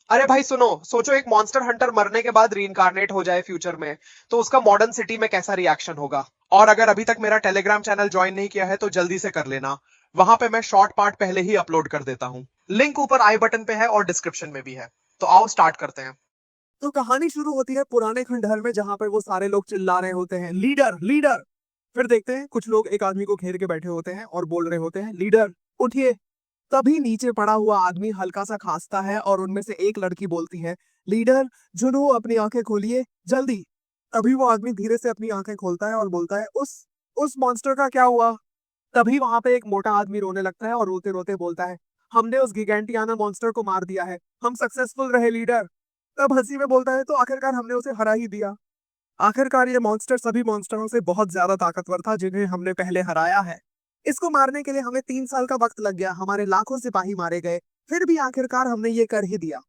अरे भाई सुनो, सोचो एक मॉन्स्टर हंटर मरने के बाद रीइंकार्नेट हो जाए फ्यूचर में, तो उसका मॉडर्न सिटी में कैसा रिएक्शन होगा। और अगर अभी तक मेरा टेलीग्राम चैनल ज्वाइन नहीं किया है तो जल्दी से कर लेना। वहां पे मैं शॉर्ट पार्ट पहले ही अपलोड कर देता हूँ। लिंक ऊपर आई बटन पे है और डिस्क्रिप्शन में भी है। तो आओ स्टार्ट करते हैं। तो कहानी शुरू होती है पुराने खंडहर में, जहां पर वो सारे लोग चिल्ला रहे होते हैं, लीडर लीडर। फिर देखते हैं कुछ लोग एक आदमी को घेर के बैठे होते हैं और बोल रहे होते हैं, लीडर उठिए। तभी नीचे पड़ा हुआ आदमी हल्का सा खांसता है और उनमें से एक लड़की बोलती है, लीडर जुनू अपनी आंखें खोलिए जल्दी। तभी वो आदमी धीरे से अपनी आंखें खोलता है और बोलता है, उस मॉन्स्टर का क्या हुआ। तभी वहां पे एक मोटा आदमी रोने लगता है और रोते रोते बोलता है, हमने उस गिगेंटियाना मॉन्स्टर को मार दिया है, हम सक्सेसफुल रहे लीडर। तब हंसी में बोलता है, तो आखिरकार हमने उसे हरा ही दिया। आखिरकार ये मॉन्स्टर सभी मॉन्स्टरों से बहुत ज्यादा ताकतवर था जिन्हें हमने पहले हराया है। इसको मारने के लिए हमें 3 साल का वक्त लग गया, हमारे लाखों सिपाही मारे गए, फिर भी आखिरकार हमने ये कर ही दिया।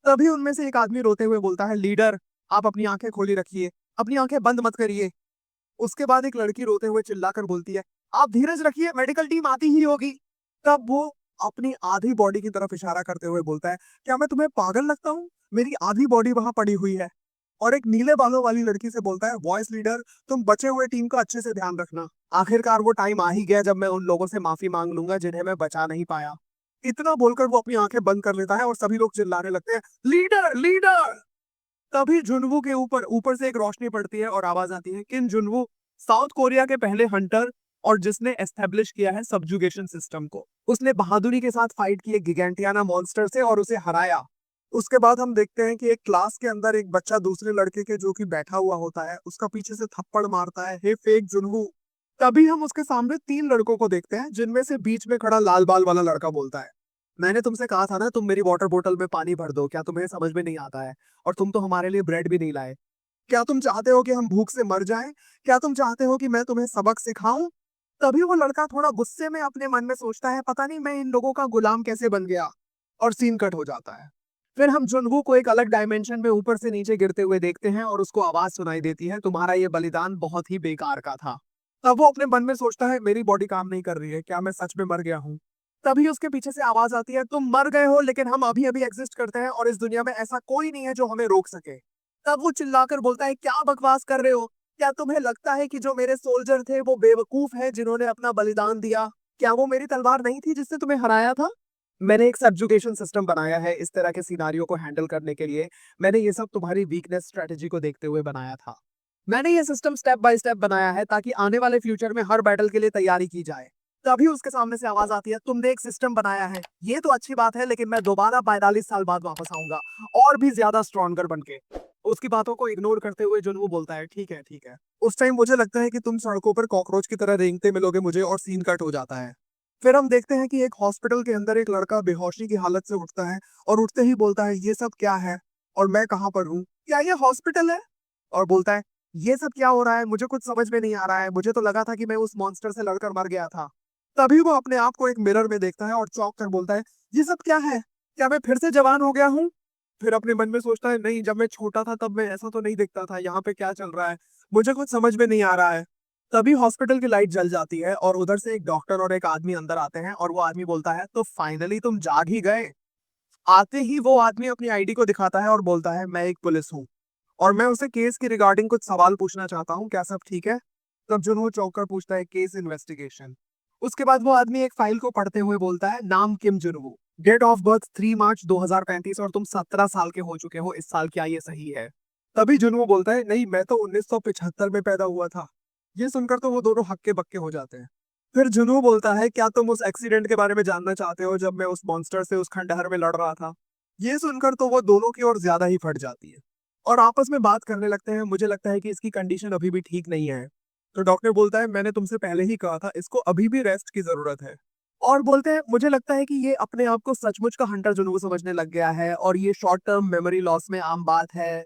तभी उनमें से एक आदमी रोते हुए बोलता है, लीडर आप अपनी आंखें खोली रखिए, अपनी आंखें बंद मत करिए। उसके बाद एक लड़की रोते हुए चिल्लाकर बोलती है, आप धीरज रखिए, मेडिकल टीम आती ही होगी। तब वो अपनी आधी बॉडी की तरफ इशारा करते हुए बोलता है, क्या मैं तुम्हें पागल लगता हूँ, मेरी आधी बॉडी वहां पड़ी हुई है। और एक नीले बालों वाली लड़की से बोलता है, वॉइस लीडर तुम बचे हुए टीम का अच्छे से ध्यान रखना। आखिरकार वो टाइम आ ही गया जब मैं उन लोगों से माफी मांग लूंगा जिन्हें मैं बचा नहीं पाया। इतना बोलकर वो अपनी आंखें बंद कर लेता है और सभी लोग चिल्लाने लगते हैं, लीडर लीडर। तभी जुनवू के ऊपर ऊपर से एक रोशनी पड़ती है और आवाज आती है, किन जुनवू, साउथ कोरिया के पहले हंटर और जिसने एस्टेब्लिश किया है सबजुगेशन सिस्टम को। उसने बहादुरी के साथ फाइट की एक गिगेंटियाना मॉन्स्टर से और उसे हराया। उसके बाद हम देखते हैं कि एक क्लास के अंदर एक बच्चा दूसरे लड़के के जो कि बैठा हुआ होता है उसका पीछे से थप्पड़ मारता है, हे फेक जुनवू। तभी हम उसके सामने 3 लड़कों को देखते हैं जिनमें से बीच में खड़ा लाल बाल वाला लड़का बोलता है, मैंने तुमसे कहा था ना तुम मेरी वाटर बोतल में पानी भर दो, क्या तुम्हें समझ में नहीं आता है। और तुम तो हमारे लिए ब्रेड भी नहीं लाए। क्या तुम चाहते हो कि हम भूख से मर जाएं? क्या तुम चाहते हो कि मैं तुम्हें सबक सिखाऊं? तभी वो लड़का थोड़ा गुस्से में अपने मन में सोचता है, पता नहीं मैं इन लोगों का गुलाम कैसे बन गया। और सीन कट हो जाता है। फिर हम जुनवू को एक अलग डायमेंशन में ऊपर से नीचे गिरते हुए देखते हैं और उसको आवाज सुनाई देती है, तुम्हारा ये बलिदान बहुत ही बेकार का था। तब वो अपने मन में सोचता है, मेरी बॉडी काम नहीं कर रही है, क्या मैं सच में मर गया हूँ। तभी उसके पीछे से आवाज आती है, तुम मर गए हो लेकिन हम अभी अभी एग्जिस्ट करते हैं और इस दुनिया में ऐसा कोई नहीं है जो हमें रोक सके। तब वो चिल्लाकर बोलता है, क्या बकवास कर रहे हो, क्या तुम्हें लगता है कि जो मेरे सोल्जर थे वो बेवकूफ है जिन्होंने अपना बलिदान दिया? क्या वो मेरी तलवार नहीं थी जिसने तुम्हें हराया था? मैंने एक सब्जुगेशन सिस्टम बनाया है इस तरह के सिनारियों को हैंडल करने के लिए। मैंने ये सब तुम्हारी वीकनेस स्ट्रेटेजी को देखते हुए बनाया था। मैंने ये सिस्टम स्टेप बाय स्टेप बनाया है ताकि आने वाले फ्यूचर में हर बैटल के लिए तैयारी की जाए। तभी उसके सामने से आवाज आती है, तुमने एक सिस्टम बनाया है, ये तो अच्छी बात है, लेकिन मैं दोबारा 42 साल बाद वापस आऊंगा और भी ज्यादा स्ट्रॉन्गर बन के। उसकी बातों को इग्नोर करते हुए जुनवू बोलता है, ठीक है ठीक है। उस टाइम मुझे लगता है कि तुम सड़कों पर कॉकरोच की तरह रेंगते मिलोगे मुझे, और सीन कट हो जाता है। फिर हम देखते हैं कि एक हॉस्पिटल के अंदर एक लड़का बेहोशी की हालत से उठता है और उठते ही बोलता है, ये सब क्या है और मैं कहाँ पर हूँ, क्या ये हॉस्पिटल है? और बोलता है, ये सब क्या हो रहा है, मुझे कुछ समझ में नहीं आ रहा है, मुझे तो लगा था कि मैं उस मॉन्स्टर से लड़कर मर गया था। तभी वो अपने आप को एक मिरर में देखता है और चौंक कर बोलता है, ये सब क्या है, क्या मैं फिर से जवान हो गया हूँ? फिर अपने मन में सोचता है, नहीं, जब मैं छोटा था तब मैं ऐसा तो नहीं दिखता था, यहाँ पे क्या चल रहा है, मुझे कुछ समझ में नहीं आ रहा है। तभी हॉस्पिटल की लाइट जल जाती है और उधर से एक डॉक्टर और एक आदमी अंदर आते हैं और वो आदमी बोलता है, तो फाइनली तुम जाग ही गए। आते ही वो आदमी अपनी आईडी को दिखाता है और बोलता है, मैं एक पुलिस हूँ और मैं उसे केस की रिगार्डिंग कुछ सवाल पूछना चाहता हूँ, क्या सब ठीक है? तब जुनू चौंक कर पूछता है, केस इन्वेस्टिगेशन। उसके बाद वो आदमी एक फाइल को पढ़ते हुए बोलता है, नाम किम जुनवू, डेट ऑफ बर्थ 3 मार्च 2035 और तुम 17 साल के हो चुके हो इस साल, क्या ये सही है? तभी जुनवू बोलता है, नहीं, मैं तो 1975 में पैदा हुआ था। ये सुनकर तो वो दोनों हक्के बक्के हो जाते हैं। फिर जुनू बोलता है, क्या तुम उस एक्सीडेंट के बारे में जानना चाहते हो जब मैं उस मॉन्स्टर से उस खंडहर में लड़ रहा था? ये सुनकर तो वो दोनों की ओर ज्यादा ही फट जाती है और आपस में बात करने लगते हैं, मुझे लगता है कि इसकी कंडीशन अभी भी ठीक नहीं है। तो डॉक्टर बोलता है, मैंने तुमसे पहले ही कहा था, इसको अभी भी रेस्ट की जरूरत है। और बोलते हैं, मुझे लगता है कि ये अपने आप को सचमुच का हंटर जुनून समझने लग गया है और ये शॉर्ट टर्म मेमोरी लॉस में आम बात है।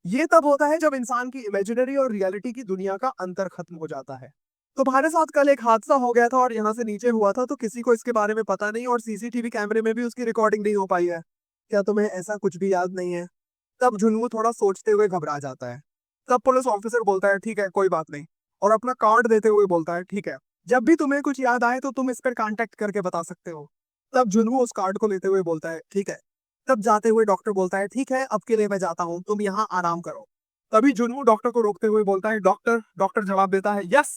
ये तब होता है जब इंसान की इमेजिनरी और रियलिटी की दुनिया का अंतर खत्म हो जाता है। तुम्हारे साथ कल एक हादसा हो गया था और यहाँ से नीचे हुआ था, तो किसी को इसके बारे में पता नहीं और सीसीटीवी कैमरे में भी उसकी रिकॉर्डिंग नहीं हो पाई है। क्या तुम्हें ऐसा कुछ भी याद नहीं है? तब जुनू थोड़ा सोचते हुए घबरा जाता है। तब पुलिस ऑफिसर बोलता है, ठीक है कोई बात नहीं, और अपना कार्ड देते हुए बोलता है, ठीक है, जब भी तुम्हें कुछ याद आए तो तुम इस पर कांटेक्ट करके बता सकते हो। तब जुनू उस कार्ड को लेते हुए बोलता है, ठीक है, तब जाते हुए डॉक्टर बोलता है ठीक है अब के लिए मैं जाता हूँ, तुम यहाँ आराम करो। तभी जुनू डॉक्टर को रोकते हुए बोलता है डॉक्टर। डॉक्टर जवाब देता है यस।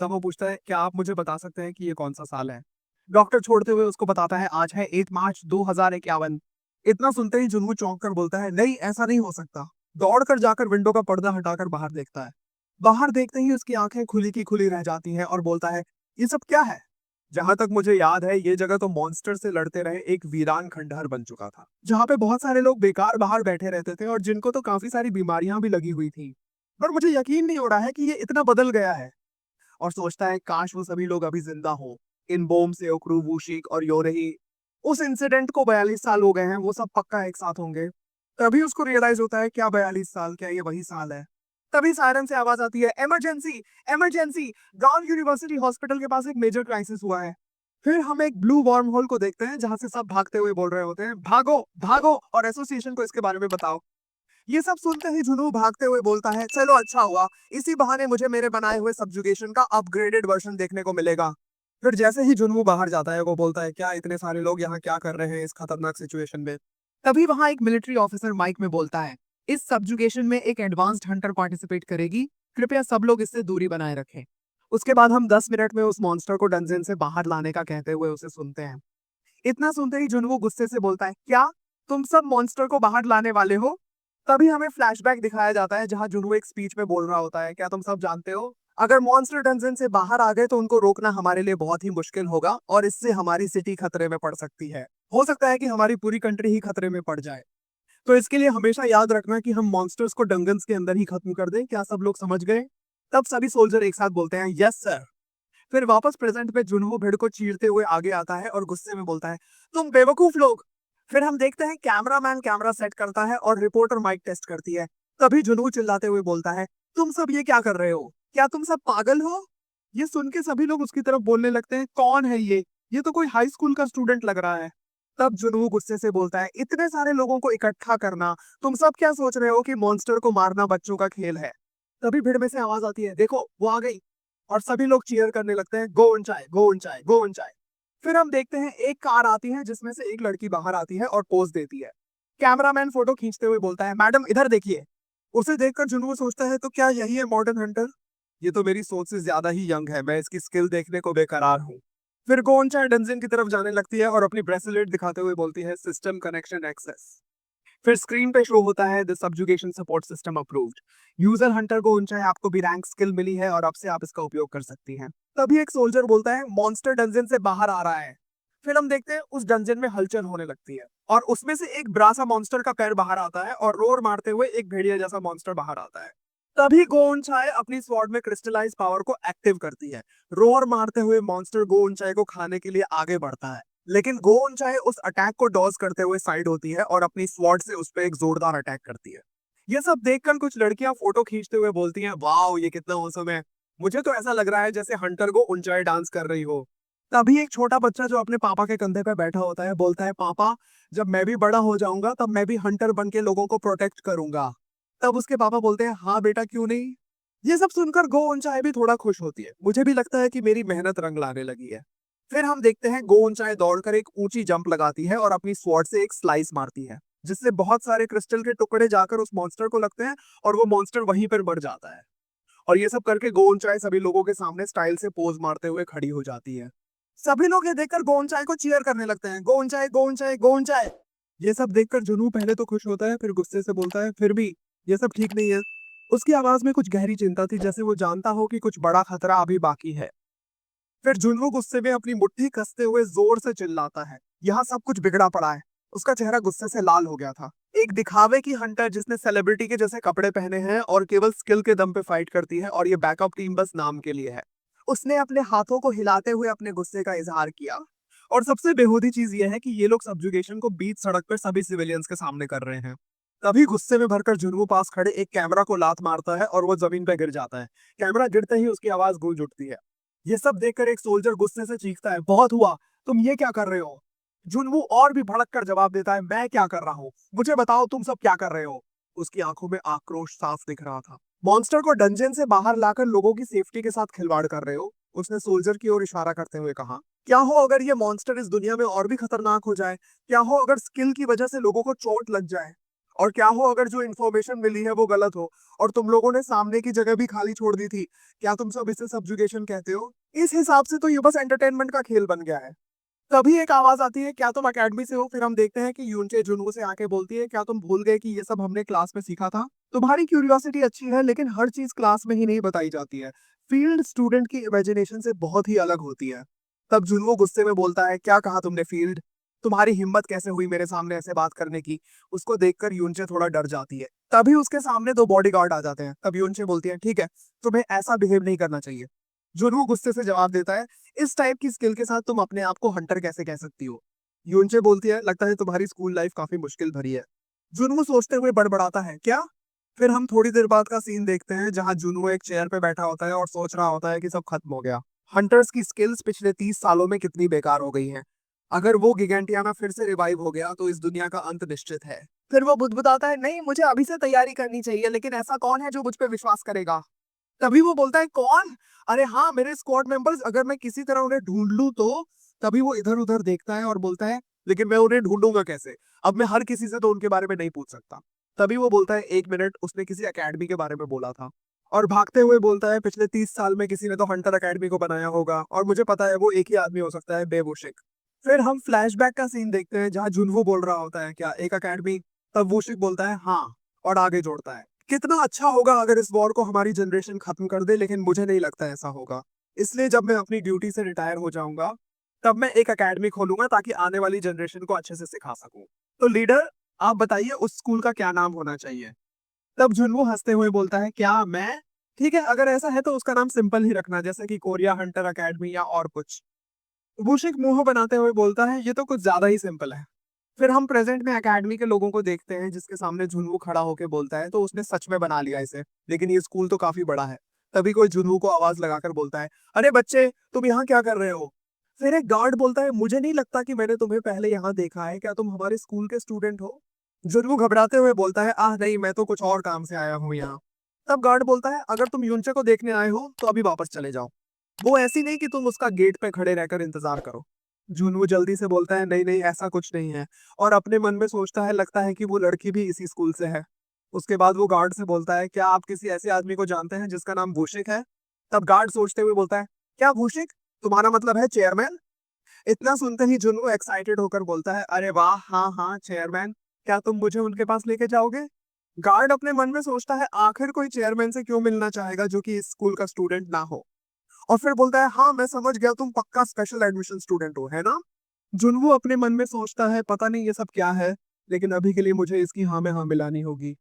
तब वो पूछता है क्या आप मुझे बता सकते हैं कि ये कौन सा साल है। डॉक्टर छोड़ते हुए उसको बताता है आज है 8 मार्च 2051। इतना सुनते ही जुनू चौंक कर बोलता है नहीं ऐसा नहीं हो सकता। दौड़कर जाकर विंडो का पर्दा हटाकर बाहर देखता है। बाहर देखते ही उसकी आंखें खुली की खुली रह जाती हैं और बोलता है ये सब क्या है। जहां तक मुझे याद है ये जगह तो मॉन्स्टर से लड़ते रहे एक वीरान खंडहर बन चुका था, जहां पे बहुत सारे लोग बेकार बाहर बैठे रहते थे और जिनको तो काफी सारी बीमारियां भी लगी हुई थी। पर मुझे यकीन नहीं हो रहा है कि ये इतना बदल गया है। और सोचता है काश वो सभी लोग अभी जिंदा हो। इन बोम से ओक्रू वूशिक और योरही। उस इंसिडेंट को 42 साल हो गए हैं, वो सब पक्का एक साथ होंगे। तभी उसको रियलाइज होता है क्या 42 साल, क्या ये वही साल है। तभी सायरन से आवाज आती है इमरजेंसी इमरजेंसी। गांव यूनिवर्सिटी हॉस्पिटल के पास एक मेजर क्राइसिस हुआ है। फिर हम एक ब्लू वार्म होल को देखते हैं जहां से सब भागते हुए बोल रहे होते हैं भागो भागो और एसोसिएशन को इसके बारे में बताओ। ये सब सुनते ही जुनू भागते हुए बोलता है चलो अच्छा हुआ, इसी बहाने मुझे मेरे बनाए हुए सब्जुगेशन का अपग्रेडेड वर्जन देखने को मिलेगा। फिर जैसे ही जुनू बाहर जाता है वो बोलता है क्या इतने सारे लोग यहाँ क्या कर रहे हैं इस खतरनाक सिचुएशन में। तभी वहां एक मिलिट्री ऑफिसर माइक में बोलता है इस सब्जुगेशन में एक एडवांस्ड हंटर पार्टिसिपेट करेगी, कृपया सब लोग इससे दूरी बनाए रखें। उसके बाद हम 10 मिनट में उस मॉन्स्टर को डंजन से बाहर लाने का कहते हुए उसे सुनते हैं। इतना सुनते ही जुनू गुस्से से बोलता है क्या तुम सब मॉन्स्टर को बाहर लाने वाले हो। तभी हमें फ्लैशबैक दिखाया जाता है जहां जुनू एक स्पीच में बोल रहा होता है क्या तुम सब जानते हो अगर मॉन्स्टर डंजन से बाहर आ गए तो उनको रोकना हमारे लिए बहुत ही मुश्किल होगा और इससे हमारी सिटी खतरे में पड़ सकती है। हो सकता है कि हमारी पूरी कंट्री ही खतरे में पड़ जाए। तो इसके लिए हमेशा याद रखना कि हम मॉन्स्टर्स को डंगन्स के अंदर ही खत्म कर दें। क्या सब लोग समझ गए। तब सभी सोल्जर एक साथ बोलते हैं यस सर। फिर वापस प्रेजेंट में जुनहो भीड़ को चीरते हुए आगे आता है और गुस्से में बोलता है तुम बेवकूफ लोग। फिर हम देखते हैं कैमरामैन कैमरा सेट करता है और रिपोर्टर माइक टेस्ट करती है। तभी जुनू चिल्लाते हुए बोलता है तुम सब ये क्या कर रहे हो, क्या तुम सब पागल हो। ये सुन के सभी लोग उसकी तरफ बोलने लगते हैं कौन है ये तो कोई हाई स्कूल का स्टूडेंट लग रहा है। तब जुनू गुस्से से बोलता है इतने सारे लोगों को इकट्ठा करना, तुम सब क्या सोच रहे हो कि मॉन्स्टर को मारना बच्चों का खेल है। तभी भीड़ में से आवाज आती है देखो वो आ गई। और सभी लोग चीयर करने लगते हैं गो ऑन चाय गो ऑन चाय गो ऑन चाय। फिर हम देखते हैं एक कार आती है जिसमें से एक लड़की बाहर आती है और पोज देती है। कैमरामैन फोटो खींचते हुए बोलता है मैडम इधर देखिए। उसे देखकर जुनू सोचता है तो क्या यही है मॉडर्न हंटर। ये तो मेरी सोच से ज्यादा ही यंग है, मैं इसकी स्किल देखने को बेकरार हूँ। फिर गोन चाय डंजन की तरफ जाने लगती है और अपनी ब्रेसलेट दिखाते हुए बोलती है सिस्टम कनेक्शन एक्सेस। फिर स्क्रीन पे शो होता है the subjugation support system approved. User Hunter को ऊंचाई आपको भी रैंक स्किल मिली है और अब से आप इसका उपयोग कर सकती हैं। तभी एक सोल्जर बोलता है मॉन्स्टर डंजन से बाहर आ रहा है। फिर हम देखते हैं उस डंजन में हलचल होने लगती है और उसमें से एक बड़ा सा मॉन्स्टर का पैर बाहर आता है और रोर मारते हुए एक भेड़िया जैसा मॉन्स्टर बाहर आता है। तभी गोन चाय अपनी स्वॉर्ड में क्रिस्टलाइज पावर को एक्टिव करती है। रोर मारते हुए मॉन्स्टर गोन चाय को खाने के लिए आगे बढ़ता है, लेकिन गोन चाहे उस अटैक को डॉज करते हुए साइड होती है और अपनी स्वॉर्ड से उस पर एक जोरदार अटैक करती है। ये सब देखकर कुछ लड़कियां फोटो खींचते हुए बोलती हैं वाओ ये कितना औसम है। मुझे तो ऐसा लग रहा है जैसे हंटर को ऊंचाई डांस कर रही हो। तभी एक छोटा बच्चा जो अपने पापा के कंधे पर बैठा होता है बोलता है पापा जब मैं भी बड़ा हो जाऊंगा तब मैं भी हंटर बन के लोगों को प्रोटेक्ट करूंगा। तब उसके पापा बोलते हैं हाँ बेटा क्यों नहीं। ये सब सुनकर गो ऊंचाई भी थोड़ा खुश होती है, मुझे भी लगता है कि मेरी मेहनत रंग लाने लगी है। फिर हम देखते हैं गो ऊंचाई दौड़कर एक ऊंची जंप लगाती है और अपनी स्वॉर्ड से एक स्लाइस मारती है, जिससे बहुत सारे क्रिस्टल के टुकड़े जाकर उस मॉन्स्टर को लगते हैं और वो मॉन्स्टर वहीं पर मर जाता है। और ये सब करके गो ऊंचाई सभी लोगों के सामने स्टाइल से पोज मारते हुए खड़ी हो जाती है। सभी लोग ये देखकर गो ऊंचाई को चीयर करने लगते हैं गो ऊंचाई गो ऊंचाई गो ऊंचाई। ये सब देखकर जुनू पहले तो खुश होता है फिर गुस्से से बोलता है फिर भी ये सब ठीक नहीं है। उसकी आवाज में कुछ गहरी चिंता थी, जैसे वो जानता हो कि कुछ बड़ा खतरा अभी बाकी है। फिर जुन्नू गुस्से में अपनी मुट्ठी कसते हुए जोर से चिल्लाता है यहाँ सब कुछ बिगड़ा पड़ा है। उसका चेहरा गुस्से से लाल हो गया था। एक दिखावे की हंटर जिसने सेलिब्रिटी के जैसे कपड़े पहने हैं और केवल स्किल के दम पे फाइट करती है और ये बैकअप टीम बस नाम के लिए है। उसने अपने हाथों को हिलाते हुए अपने गुस्से का इजहार किया। और सबसे बेहूदी चीज यह है कि ये लोग सब्जुगेशन को बीच सड़क पर सभी सिविलियंस के सामने कर रहे हैं। तभी गुस्से में भरकर जुन्नू पास खड़े एक कैमरा को लात मारता है और वो जमीन पर गिर जाता है। कैमरा गिरते ही उसकी आवाज गूंज उठती है। ये सब देखकर एक सोल्जर गुस्से से चीखता है बहुत हुआ, तुम ये क्या कर रहे हो। जुनवू और भी भड़क कर जवाब देता है मैं क्या कर रहा हूँ, मुझे बताओ तुम सब क्या कर रहे हो। उसकी आंखों में आक्रोश साफ दिख रहा था। मॉन्स्टर को डंजन से बाहर लाकर लोगों की सेफ्टी के साथ खिलवाड़ कर रहे हो, उसने सोल्जर की ओर इशारा करते हुए कहा। क्या हो अगर ये मॉन्स्टर इस दुनिया में और भी खतरनाक हो जाए? क्या हो अगर स्किल की वजह से लोगों को चोट लग जाए? और क्या हो अगर जो इन्फॉर्मेशन मिली है वो गलत हो और तुम लोगों ने सामने की जगह भी खाली छोड़ दी थी? क्या तुम सब इसे सब्जुगेशन कहते हो? इस हिसाब से तो ये बस एंटरटेनमेंट का खेल बन गया है। तभी एक आवाज आती है, क्या तुम अकेडमी से हो? फिर हम देखते हैं कि यूनचे जुनवू से आके बोलती है, क्या तुम भूल गए कि ये सब हमने क्लास में सीखा था? तुम्हारी क्यूरियोसिटी अच्छी है, लेकिन हर चीज क्लास में ही नहीं बताई जाती है। फील्ड स्टूडेंट की इमेजिनेशन से बहुत ही अलग होती है। तब जुनवो गुस्से में बोलता है, क्या कहा तुमने फील्ड? तुम्हारी हिम्मत कैसे हुई मेरे सामने ऐसे बात करने की? उसको देखकर यूनचे थोड़ा डर जाती है। तभी उसके सामने दो बॉडीगार्ड आ जाते हैं। तब यूनचे बोलती है, ठीक है, तुम्हें ऐसा बिहेव नहीं करना चाहिए। जुनवो गुस्से से जवाब देता है, इस टाइप की स्किल के साथ तुम अपने आप को हंटर कैसे कह सकती हो? यूनचे बोलती है, लगता है तुम्हारी स्कूल लाइफ काफी मुश्किल भरी है। जुनवो सोचते हुए बड़बड़ाता है, क्या? फिर हम थोड़ी देर बाद का सीन देखते हैं जहां जुनवो एक चेयर पे बैठा होता है और सोच रहा होता है कि सब खत्म हो गया। हंटर्स की स्किल्स पिछले 30 सालों में कितनी बेकार हो गई हैं। अगर वो गिगेंटियाना फिर से रिवाइव हो गया तो इस दुनिया का अंत निश्चित है। फिर वो बुदबुदाता है, नहीं, मुझे अभी से तैयारी करनी चाहिए, लेकिन ऐसा कौन है जो मुझ पे विश्वास करेगा? तभी वो बोलता है, कौन? अरे हाँ, मेरे स्क्वाड मेंबर्स, अगर मैं किसी तरह उन्हें ढूंढ लूं तो। तभी वो इधर उधर देखता है और बोलता है, लेकिन मैं उन्हें ढूंढूंगा कैसे? अब मैं हर किसी से तो उनके बारे में नहीं पूछ सकता। तभी वो बोलता है, एक मिनट, उसने किसी एकेडमी के बारे में बोला था। और भागते हुए बोलता है, पिछले 30 साल में किसी ने तो हंटर एकेडमी को बनाया होगा, और मुझे पता है वो एक ही आदमी हो सकता है, बेवुशिक। फिर हम फ्लैशबैक का सीन देखते हैं जहां जुनवो बोल रहा होता है, क्या एक एकेडमी? तब वुशिक बोलता है, हाँ। और आगे जोड़ता है, कितना अच्छा होगा अगर इस वॉर को हमारी जनरेशन खत्म कर दे, लेकिन मुझे नहीं लगता ऐसा होगा। इसलिए जब मैं अपनी ड्यूटी से रिटायर हो जाऊंगा, तब मैं एक एकेडमी खोलूंगा ताकि आने वाली जनरेशन को अच्छे से सिखा सकूं। तो लीडर, आप बताइए उस स्कूल का क्या नाम होना चाहिए? तब जुनवो हंसते हुए बोलता है, क्या मैं? ठीक है, अगर ऐसा है तो उसका नाम सिंपल ही रखना, जैसे कि कोरिया हंटर एकेडमी या और कुछ। वुशिक मुंह बनाते हुए बोलता है, ये तो कुछ ज्यादा ही सिंपल है। फिर हम प्रेजेंट में एकेडमी के लोगों को देखते हैं जिसके सामने जुनवू खड़ा होकर बोलता है, तो उसने सच में बना लिया इसे, लेकिन ये स्कूल तो काफी बड़ा है। तभी कोई जुनवू को आवाज लगाकर बोलता है, अरे बच्चे, तुम यहाँ क्या कर रहे हो? फिर एक गार्ड बोलता है, मुझे नहीं लगता कि मैंने तुम्हें पहले यहाँ देखा है, क्या तुम हमारे स्कूल के स्टूडेंट हो? जुनवू घबराते हुए बोलता है, आह नहीं, मैं तो कुछ और काम से आया हूँ यहाँ। तब गार्ड बोलता है, अगर तुम यूनचे को देखने आए हो तो अभी वापस चले जाओ। वो ऐसी नहीं कि तुम उसका गेट पे खड़े रहकर इंतजार करो। जुनवू जल्दी से बोलता है, नहीं नहीं, ऐसा कुछ नहीं है। और अपने मन में सोचता है, लगता है कि वो लड़की भी इसी स्कूल से है। उसके बाद वो गार्ड से बोलता है, क्या आप किसी ऐसे आदमी को जानते हैं जिसका नाम भूषिक है? तब गार्ड सोचते हुए बोलता है, क्या भूषिक? तुम्हारा मतलब है चेयरमैन? इतना सुनते ही जुनू एक्साइटेड होकर बोलता है, अरे वाह, हाँ हाँ, चेयरमैन। क्या तुम मुझे उनके पास लेके जाओगे? गार्ड अपने मन में सोचता है, आखिर कोई चेयरमैन से क्यों मिलना चाहेगा जो कि इस स्कूल का स्टूडेंट ना हो? और फिर बोलता है, हाँ मैं समझ गया, तुम पक्का स्पेशल एडमिशन स्टूडेंट हो, है ना? जुनवो अपने मन में सोचता है, पता नहीं ये सब क्या है, लेकिन अभी के लिए मुझे इसकी हाँ में हाँ मिलानी होगी।